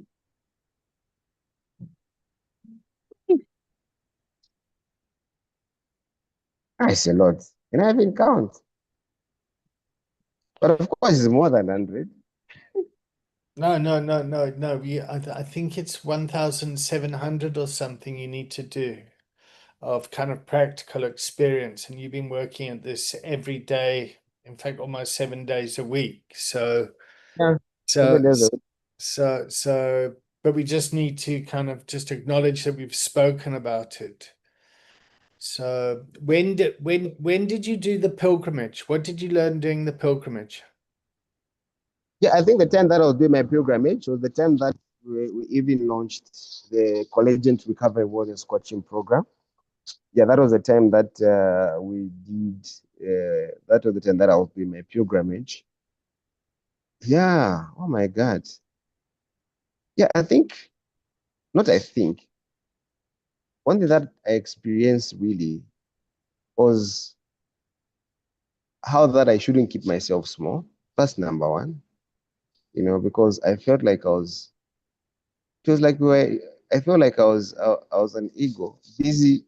it's a lot. And I haven't count. But of course it's more than 100. No, no, no, no, no. I think it's 1,700 or something you need to do of kind of practical experience. And you've been working at this every day, in fact, almost 7 days a week. Yeah, So, 7 days a week. but we just need to kind of just acknowledge that we've spoken about it. So when did you do the pilgrimage? What did you learn doing the pilgrimage? Yeah, I think the time that I was doing my pilgrimage was the time that we even launched the Collegiate Recovery Warriors coaching program. Yeah, that was the time that we did. That was the time that I was doing my pilgrimage. Yeah. Oh my God. Yeah, I think. Not. I think. One thing that I experienced really was how that I shouldn't keep myself small. That's number one. Because I felt like I was. It was like I felt like I was an ego, busy,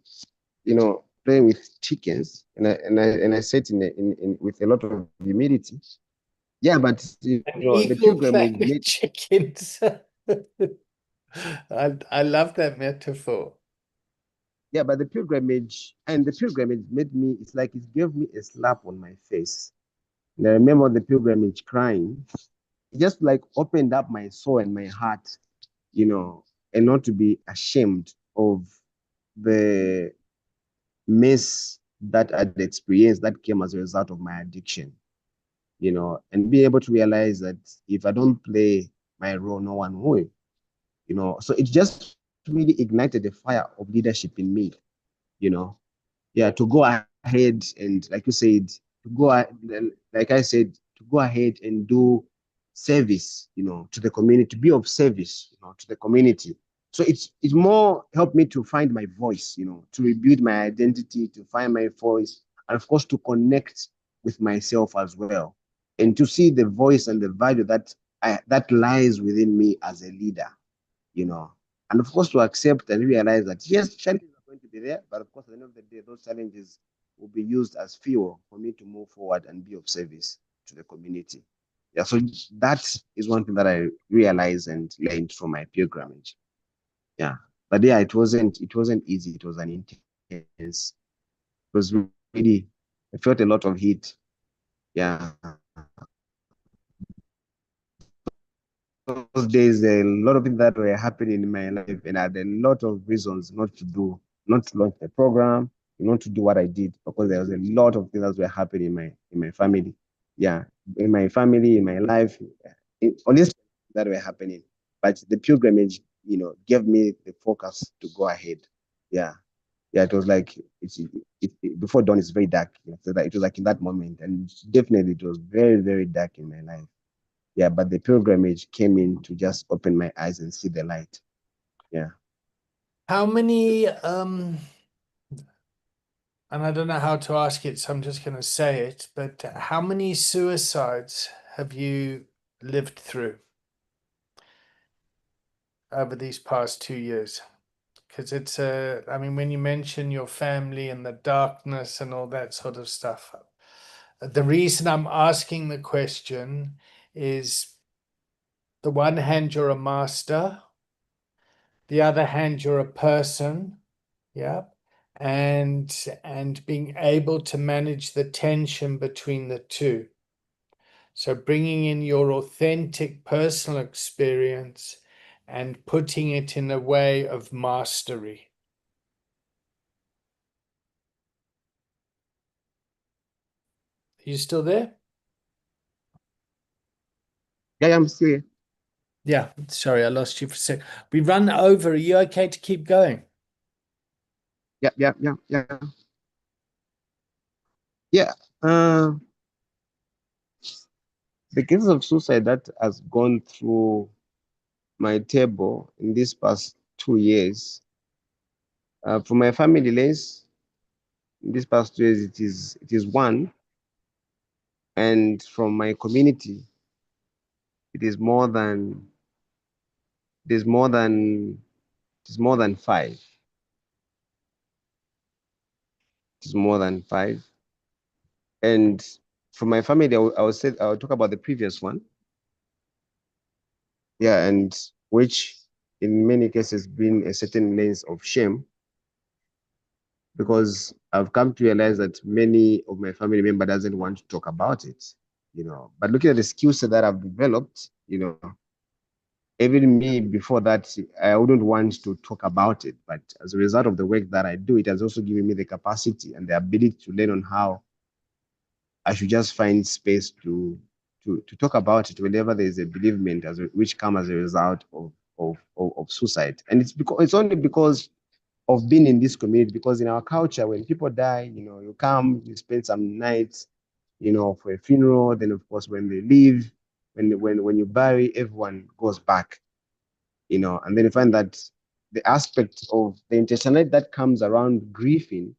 playing with chickens, and I said in with a lot of humility. Yeah, but An the eagle pilgrimage playing with made. chickens. I love that metaphor. Yeah, but the pilgrimage made me. It's like it gave me a slap on my face. And I remember the pilgrimage crying. It just like opened up my soul and my heart, and not to be ashamed of the mess that I'd experienced that came as a result of my addiction, and be able to realize that if I don't play my role, no one will. So it just really ignited the fire of leadership in me, you know. Yeah, to go ahead and, like you said, like I said, to go ahead and do service, to the community, to be of service, to the community. So it's more helped me to find my voice, to rebuild my identity, to find my voice, and of course to connect with myself as well, and to see the voice and the value that lies within me as a leader, you know, and of course to accept and realize that yes, challenges are going to be there, but of course at the end of the day, those challenges will be used as fuel for me to move forward and be of service to the community. Yeah, so that is one thing that I realized and learned from my pilgrimage. Yeah, but yeah, it wasn't easy. It was an intense. It was really. I felt a lot of heat. Yeah, those days, a lot of things that were happening in my life, and I had a lot of reasons not to launch the program, not to do what I did, because there was a lot of things that were happening in my family. Yeah, in my family, in my life, on this that were happening. But the pilgrimage, gave me the focus to go ahead. Yeah, yeah, it was like before dawn is very dark. So that it was like in that moment, and definitely it was very, very dark in my life. Yeah, but the pilgrimage came in to just open my eyes and see the light. Yeah. How many and I don't know how to ask it, so I'm just going to say it, but how many suicides have you lived through over these past 2 years? Because I mean, when you mention your family and the darkness and all that sort of stuff, the reason I'm asking the question is the one hand, you're a master, the other hand, you're a person, yeah, and being able to manage the tension between the two. So bringing in your authentic personal experience and putting it in a way of mastery. Are you still there? Yeah, I'm still here. Yeah, sorry, I lost you for a sec. We run over. Are you okay to keep going? Yeah, yeah, yeah, yeah. Yeah. Uh, The cases of suicide that has gone through my table in these past 2 years, from my family lens, in these past 2 years, it is one, and from my community, it is more than it is more than it is more than five. It is more than five. And from my family, I will talk about the previous one. Yeah, and which in many cases bring a certain lens of shame because I've come to realize that many of my family member doesn't want to talk about it, But looking at the skill set that I've developed, even me before that, I wouldn't want to talk about it. But as a result of the work that I do, it has also given me the capacity and the ability to learn on how I should just find space to talk about it whenever there is a bereavement which comes as a result of suicide. And it's only because of being in this community, because in our culture, when people die, you come, you spend some nights, for a funeral. Then of course, when they leave, when you bury, everyone goes back, and then you find that the aspect of the intentionality that comes around grieving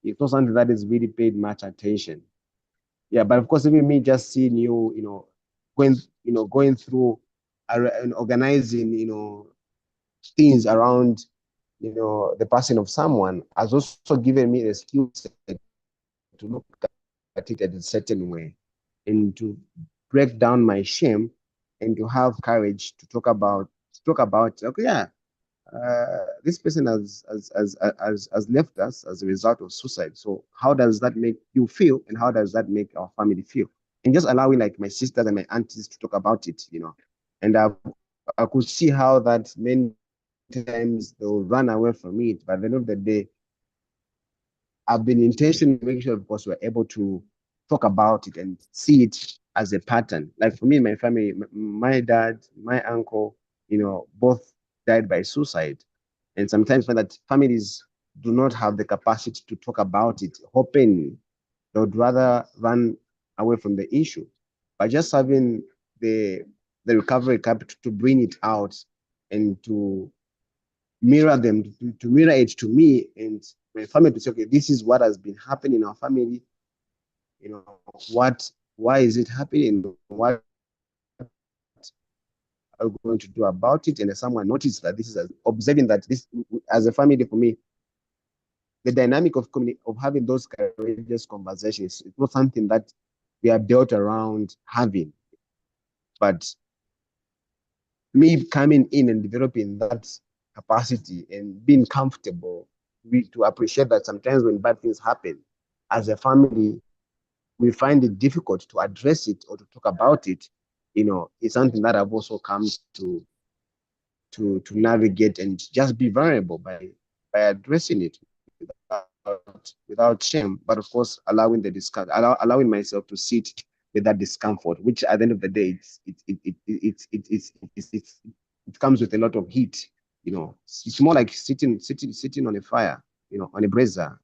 is not something that is really paid much attention. Yeah, but of course, even me just seeing you, going, going through and organizing, things around, the passing of someone has also given me a skill set to look at it in a certain way and to break down my shame and to have courage to talk about okay, yeah, this person has left us as a result of suicide. So how does that make you feel, and how does that make our family feel? And just allowing like my sisters and my aunties to talk about it, And I could see how that many times they'll run away from it. But at the end of the day, I've been intentionally making sure, of course, we're able to talk about it and see it as a pattern. Like for me, my family, my dad, my uncle, both died by suicide. And sometimes find that families do not have the capacity to talk about it openly. They would rather run away from the issue. By just having the the recovery capital to bring it out and to mirror them, to mirror it to me and my family to say, okay, this is what has been happening in our family. Why is it happening? What are we going to do about it? And if someone noticed that this is observing that this, as a family, for me, the dynamic of having those courageous conversations, it's not something that we are built around having, but me coming in and developing that capacity and being comfortable to appreciate that sometimes when bad things happen, as a family, we find it difficult to address it or to talk about it. It's something that I've also come to navigate and just be vulnerable by addressing it without shame, but of course allowing the discomfort, allowing myself to sit with that discomfort, which at the end of the day, it comes with a lot of heat. It's more like sitting on a fire, on a brazier,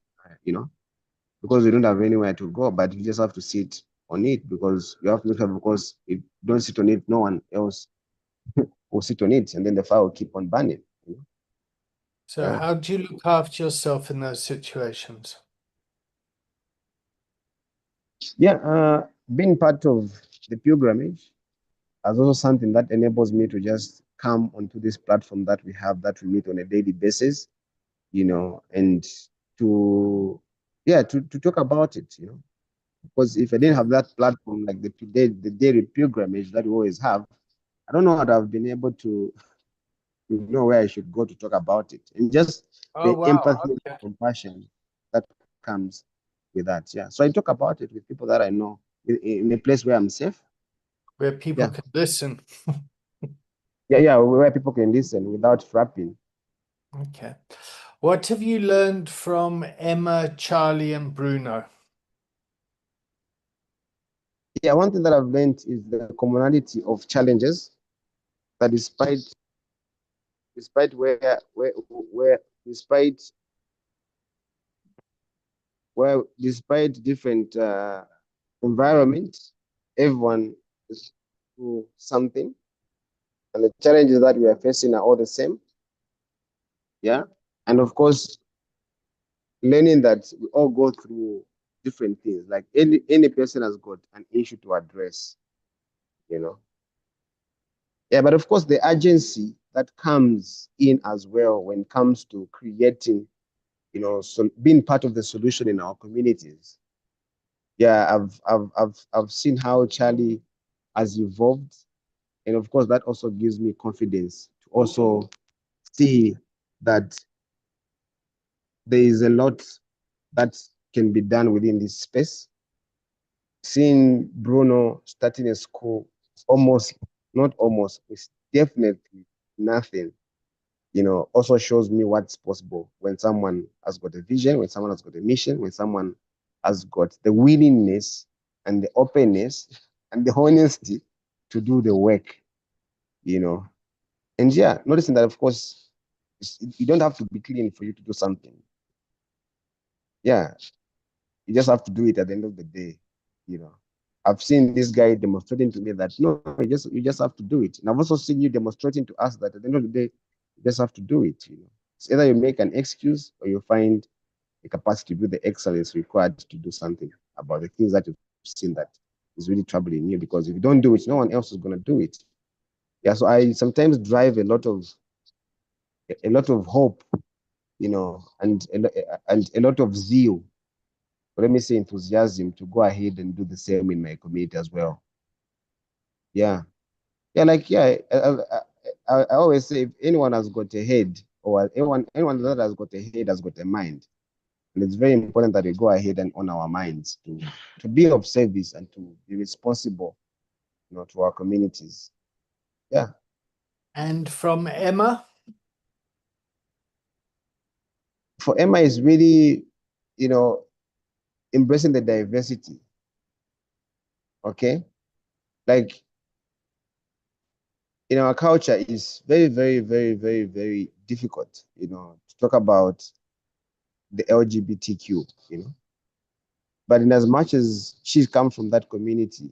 because you don't have anywhere to go, but you just have to sit on it because you have to look at, because if you don't sit on it, no one else will sit on it, and then the fire will keep on burning. So Yeah. how do you look after yourself in those situations? Yeah, being part of the pilgrimage as also something that enables me to just come onto this platform that we have, that we meet on a daily basis, and to, yeah, to talk about it, because if I didn't Okay. have that platform, like the daily pilgrimage that we always have, I don't know how I've been able to know where I should go to talk about it, and just Oh, the wow. empathy and Okay. compassion that comes with that. Yeah, so I talk about it with people that I know in a place where I'm safe. Where people Yeah, can listen. yeah, where people can listen without frapping. Okay. What have you learned from Emma, Charlie, and Bruno? Yeah, one thing that I've learned is the commonality of challenges. That despite where despite different environments, everyone through something, and the challenges that we are facing are all the same. Yeah. And of course, learning that we all go through different things. Like any person has got an issue to address, you know. Yeah, but of course, the urgency that comes in as well when it comes to creating, so being part of the solution in our communities. Yeah, I've seen how Charlie has evolved, and of course, that also gives me confidence to also see that there is a lot that can be done within this space. Seeing Bruno starting a school, almost, not almost, it's definitely nothing, also shows me what's possible when someone has got a vision, when someone has got a mission, when someone has got the willingness and the openness and the honesty to do the work, you know. And yeah, noticing that, of course, you don't have to be clean for you to do something. Yeah, you just have to do it at the end of the day, you know. I've seen this guy demonstrating to me that no, you just have to do it. And I've also seen you demonstrating to us that at the end of the day, you just have to do it, It's either you make an excuse or you find the capacity with the excellence required to do something about the things that you've seen that is really troubling you. Because if you don't do it, no one else is going to do it. Yeah, so I sometimes drive a lot of hope, and a lot of zeal, or let me say enthusiasm, to go ahead and do the same in my community as well. Yeah. Yeah, like I always say if anyone has got a head, or anyone that has got a head has got a mind. And it's very important that we go ahead and on our minds to be of service and to be responsible, to our communities. Yeah. And from Emma, For Emma is really, you know, embracing the diversity. Okay. Like in our culture is very, very, very, very, very difficult, to talk about the LGBTQ, But in as much as she's come from that community,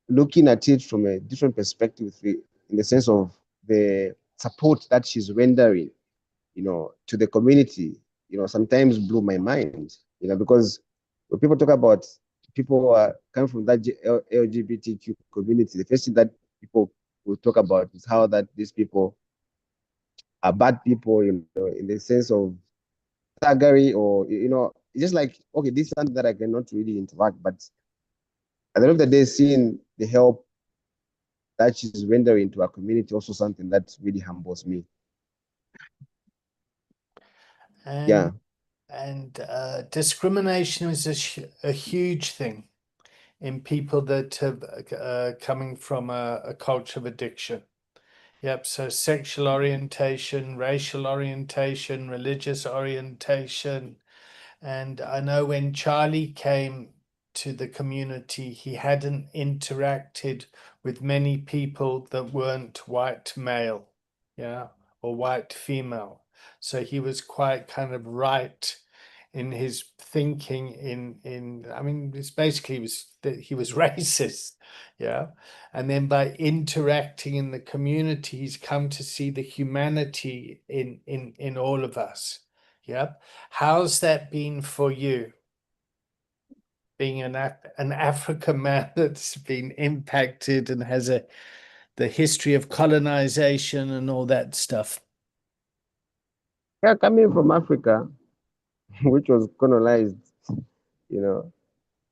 looking at it from a different perspective, in the sense of the support that she's rendering, to the community, sometimes blew my mind, because when people talk about people who are coming from that LGBTQ community, the first thing that people will talk about is how that these people are bad people, in the sense of thuggery, or, it's just like, okay, this is something that I cannot really interact, but at the end of the day, seeing the help that she's rendering to our community also something that really humbles me. and Yeah. discrimination is a huge thing in people that have coming from a culture of addiction. Yep. So sexual orientation, racial orientation, religious orientation. And I know when Charlie came to the community, he hadn't interacted with many people that weren't white male, yeah, or white female. So he was quite kind of right in his thinking in I mean it's basically was that he was racist, yeah. And then by interacting in the community, he's come to see the humanity in all of us. Yep. How's that been for you, being an African man that's been impacted and has the history of colonization and all that stuff? Yeah, coming from Africa, which was colonized, you know,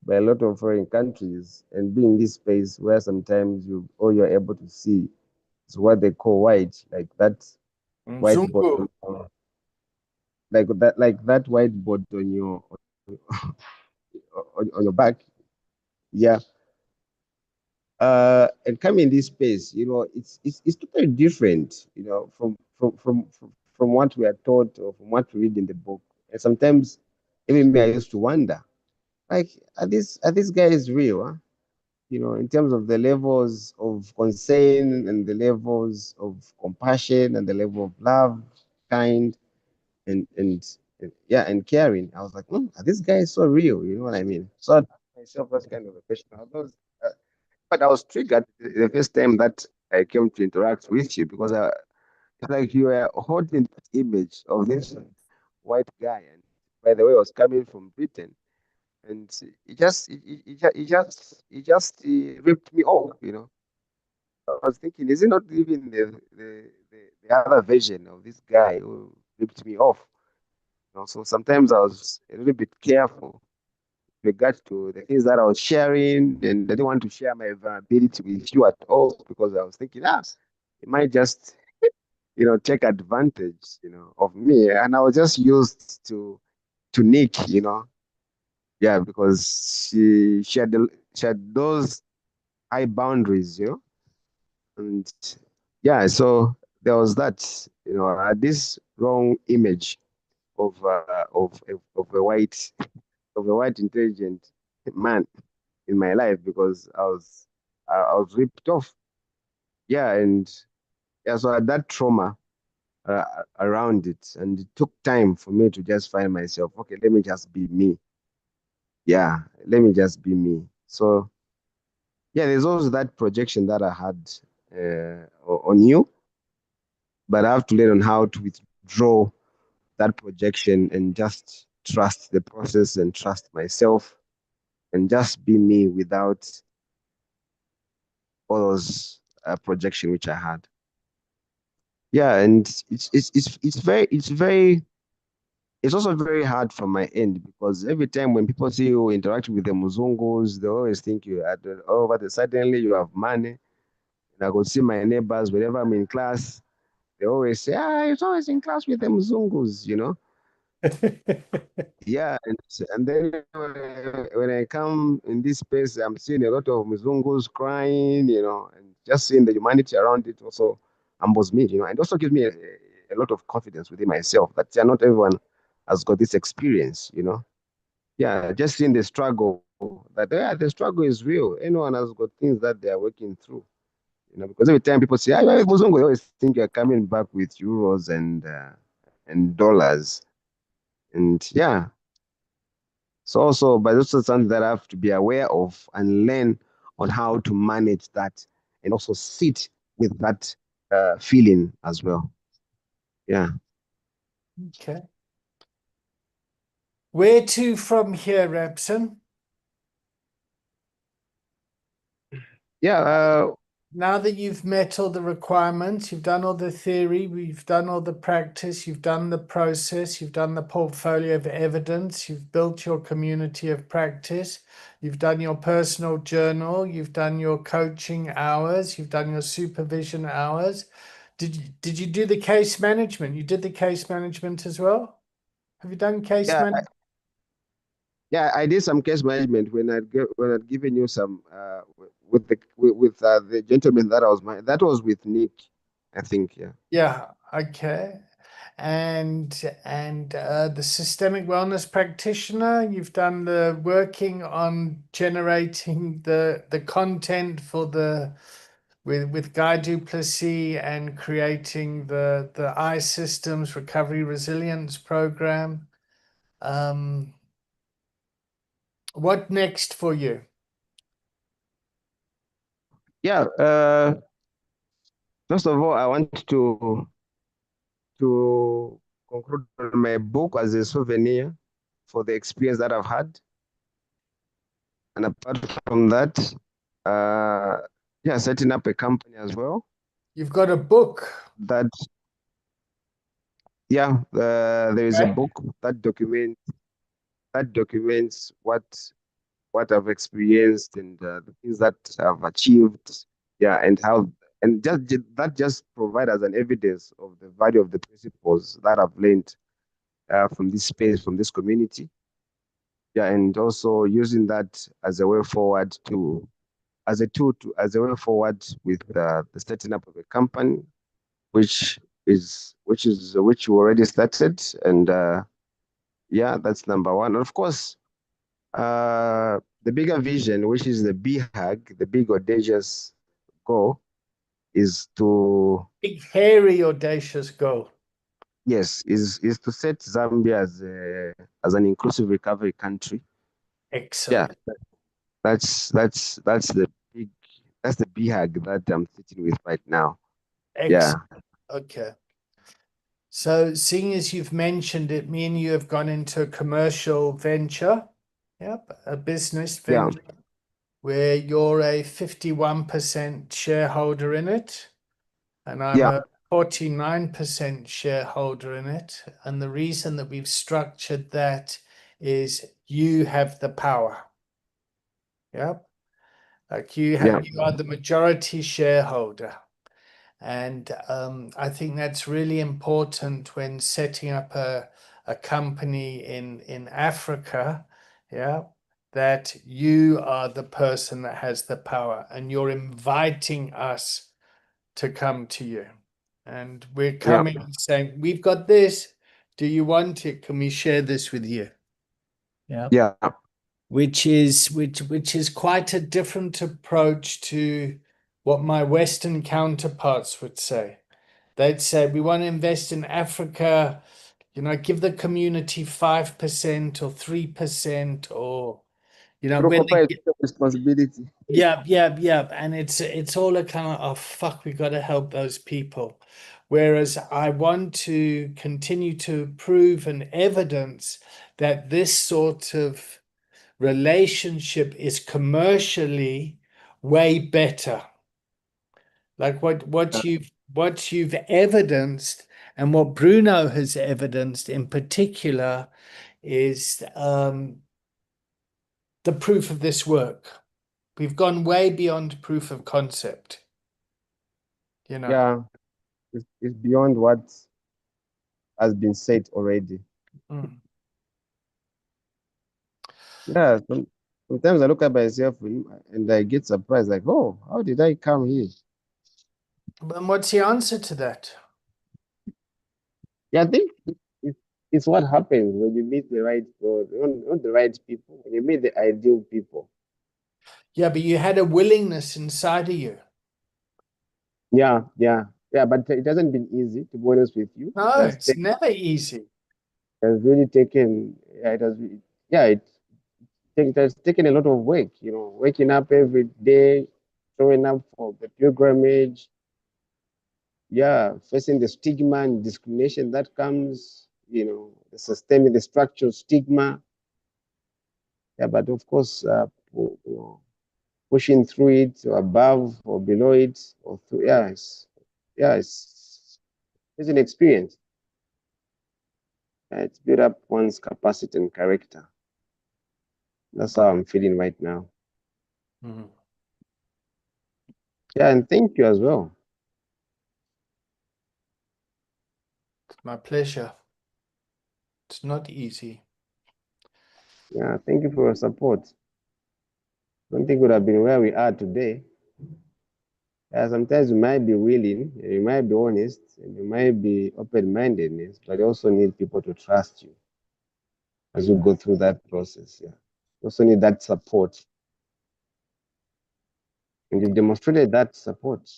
by a lot of foreign countries, and being in this space where sometimes all you're able to see is what they call white, like that whiteboard, Mzungu. like that whiteboard on your back. Yeah. And coming in this space, it's totally different, from what we are taught or from what we read in the book. And sometimes even me, I used to wonder, like, are these guys real? Huh? In terms of the levels of concern and the levels of compassion and the level of love, kind, and yeah, and caring. I was like, are these guys so real? You know what I mean? So I asked myself that kind of a question. Are those But I was triggered the first time that I came to interact with you because it's like you were holding that image of this white guy, and by the way, I was coming from Britain, and it just ripped me off. I was thinking, is it not even the other version of this guy who ripped me off? So sometimes I was a little bit careful with regard to the things that I was sharing, and I didn't want to share my vulnerability with you at all because I was thinking, it might just, take advantage, of me, and I was just used to Nick, yeah, because she had those high boundaries, and yeah, so there was that, I had this wrong image of of a white intelligent man in my life because I was ripped off. Yeah, and yeah, so I had that trauma around it, and it took time for me to just find myself. Okay, let me just be me. Yeah, let me just be me. So yeah, there's also that projection that I had on you, but I have to learn on how to withdraw that projection and just trust the process and trust myself and just be me without all those projection which I had. Yeah, and it's also very hard from my end because every time when people see you interacting with the Muzungus, they always think you are over the suddenly you have money. And I could see my neighbors whenever I'm in class, they always say, it's always in class with the Muzungus. Yeah, and then when I come in this space, I'm seeing a lot of Muzungus crying, and just seeing the humanity around it also humbles me, and also gives me a lot of confidence within myself that not everyone has got this experience. Yeah, just seeing the struggle, that the struggle is real. Anyone has got things that they are working through, because every time people say, you're Muzungu, they always think you're coming back with euros and dollars. And yeah, so also, but also something that I have to be aware of and learn on how to manage that and also sit with that feeling as well. Yeah. Okay. Where to from here, Rabson? Yeah. Now that you've met all the requirements, you've done all the theory, you've done all the practice, you've done the process, you've done the portfolio of evidence, you've built your community of practice, you've done your personal journal, you've done your coaching hours, you've done your supervision hours. Did you do the case management? You did the case management as well? Have you done case Yeah. management? Yeah. I did some case management when I'd given you some with the gentleman that was with Nick, I think. Yeah. Yeah, okay. And the systemic wellness practitioner, you've done the working on generating the content for the with Guy Duplessis and creating the I Systems Recovery Resilience Program. Um, what next for you? Yeah. First of all, I want to conclude on my book as a souvenir for the experience that I've had. And apart from that, uh, yeah, setting up a company as well. You've got a book, That yeah, there is a right? book that documents what I've experienced and the things that I've achieved. Yeah, and how and just provide as an evidence of the value of the principles that I've learned from this space, from this community. Yeah, and also using that as a way forward as a tool as a way forward with the setting up of a company, which you already started, and yeah, that's number one. And of course, the bigger vision, which is the BHAG, the big audacious goal, is to Big, hairy, audacious goal. yes, is to set Zambia as an inclusive recovery country. Yeah, Excellent. that's the big That's the BHAG that I'm sitting with right now. Yeah, Excellent. Okay. So, seeing as you've mentioned it, me and you have gone into a commercial venture, yep, a business yeah, venture where you're a 51% shareholder in it, and I'm yeah, a 49% shareholder in it. And the reason that we've structured that is you have the power. Yep. Like yeah, you are the majority shareholder. And I think that's really important when setting up a company in Africa, yeah, that you are the person that has the power and you're inviting us to come to you. And we're yeah, coming and saying, we've got this. Do you want it? Can we share this with you? Yeah. yeah, Which is quite a different approach to what my Western counterparts would say. They'd say we want to invest in Africa, give the community 5% or 3% or when proper they get, responsibility. yeah, yeah, yeah. And it's all a kind of, oh fuck, we got to help those people. Whereas I want to continue to prove and evidence that this sort of relationship is commercially way better. Like what you've evidenced and what Bruno has evidenced in particular is the proof of this work. We've gone way beyond proof of concept, you know. Yeah, it's beyond what has been said already. Mm. Yeah, sometimes I look at myself and I get surprised, like, oh, how did I come here? But what's the answer to that? Yeah, I think it's, it's what happens when you meet the right, or not the right people, when you meet the ideal people. Yeah, but you had a willingness inside of you. Yeah, yeah, yeah, but it hasn't been easy, to be honest with you. No, it's never easy. It has really taken, yeah, yeah, it has taken a lot of work, waking up every day, showing up for the pilgrimage, yeah, facing the stigma and discrimination that comes, the systemic, the structural stigma. Yeah, but of course, pushing through it or above or below it or through, yeah, it's an experience. It's built up one's capacity and character. That's how I'm feeling right now. Mhm. Yeah, and thank you as well. It's my pleasure. It's not easy. Yeah, thank you for your support. I don't think we would have been where we are today. Sometimes you might be willing, you might be honest, and you might be open-mindedness, but you also need people to trust you as you go through that process. Yeah, you also need that support, and you've demonstrated that support.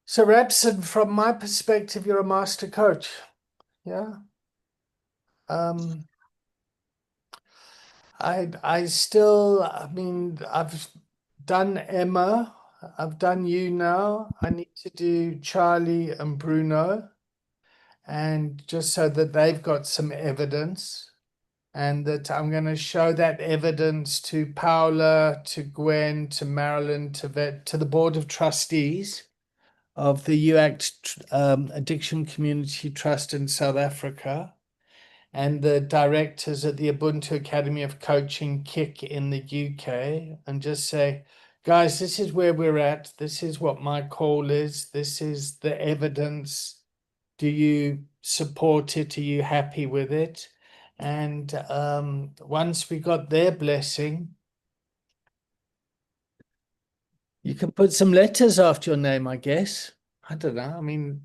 So, Rabson, from my perspective, you're a master coach. Yeah. Um, I mean, I've done Emma, I've done you now. I need to do Charlie and Bruno, and just so that they've got some evidence, and that I'm going to show that evidence to Paula, to Gwen, to Marilyn, to the Board of Trustees of the UACT Addiction Community Trust in South Africa and the directors at the Ubuntu Academy of Coaching Kick in the UK and just say, guys, this is where we're at. This is what my call is. This is the evidence. Do you support it? Are you happy with it? And once we got their blessing, you can put some letters after your name, I guess. I don't know. I mean,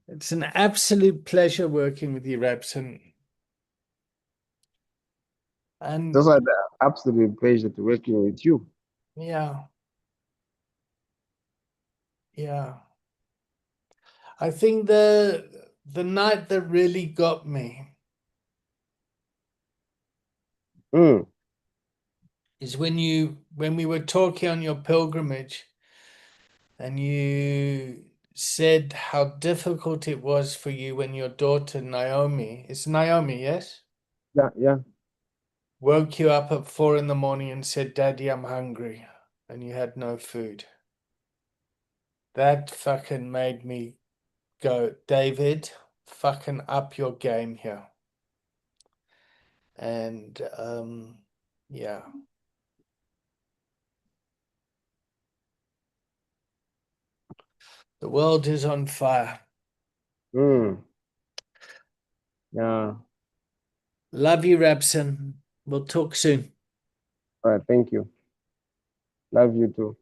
it's an absolute pleasure working with you, Rabson. It's also And an absolute pleasure to working with you. yeah, yeah. I think the night that really got me Mm. is when we were talking on your pilgrimage and you said how difficult it was for you when your daughter Naomi, it's Naomi, yes? Yeah, yeah. Woke you up at 4 in the morning and said, Daddy, I'm hungry, and you had no food. That fucking made me go, David, fucking up your game here. And yeah, the world is on fire. Mm. Yeah. Love you, Rabson. We'll talk soon. All right. Thank you. Love you too.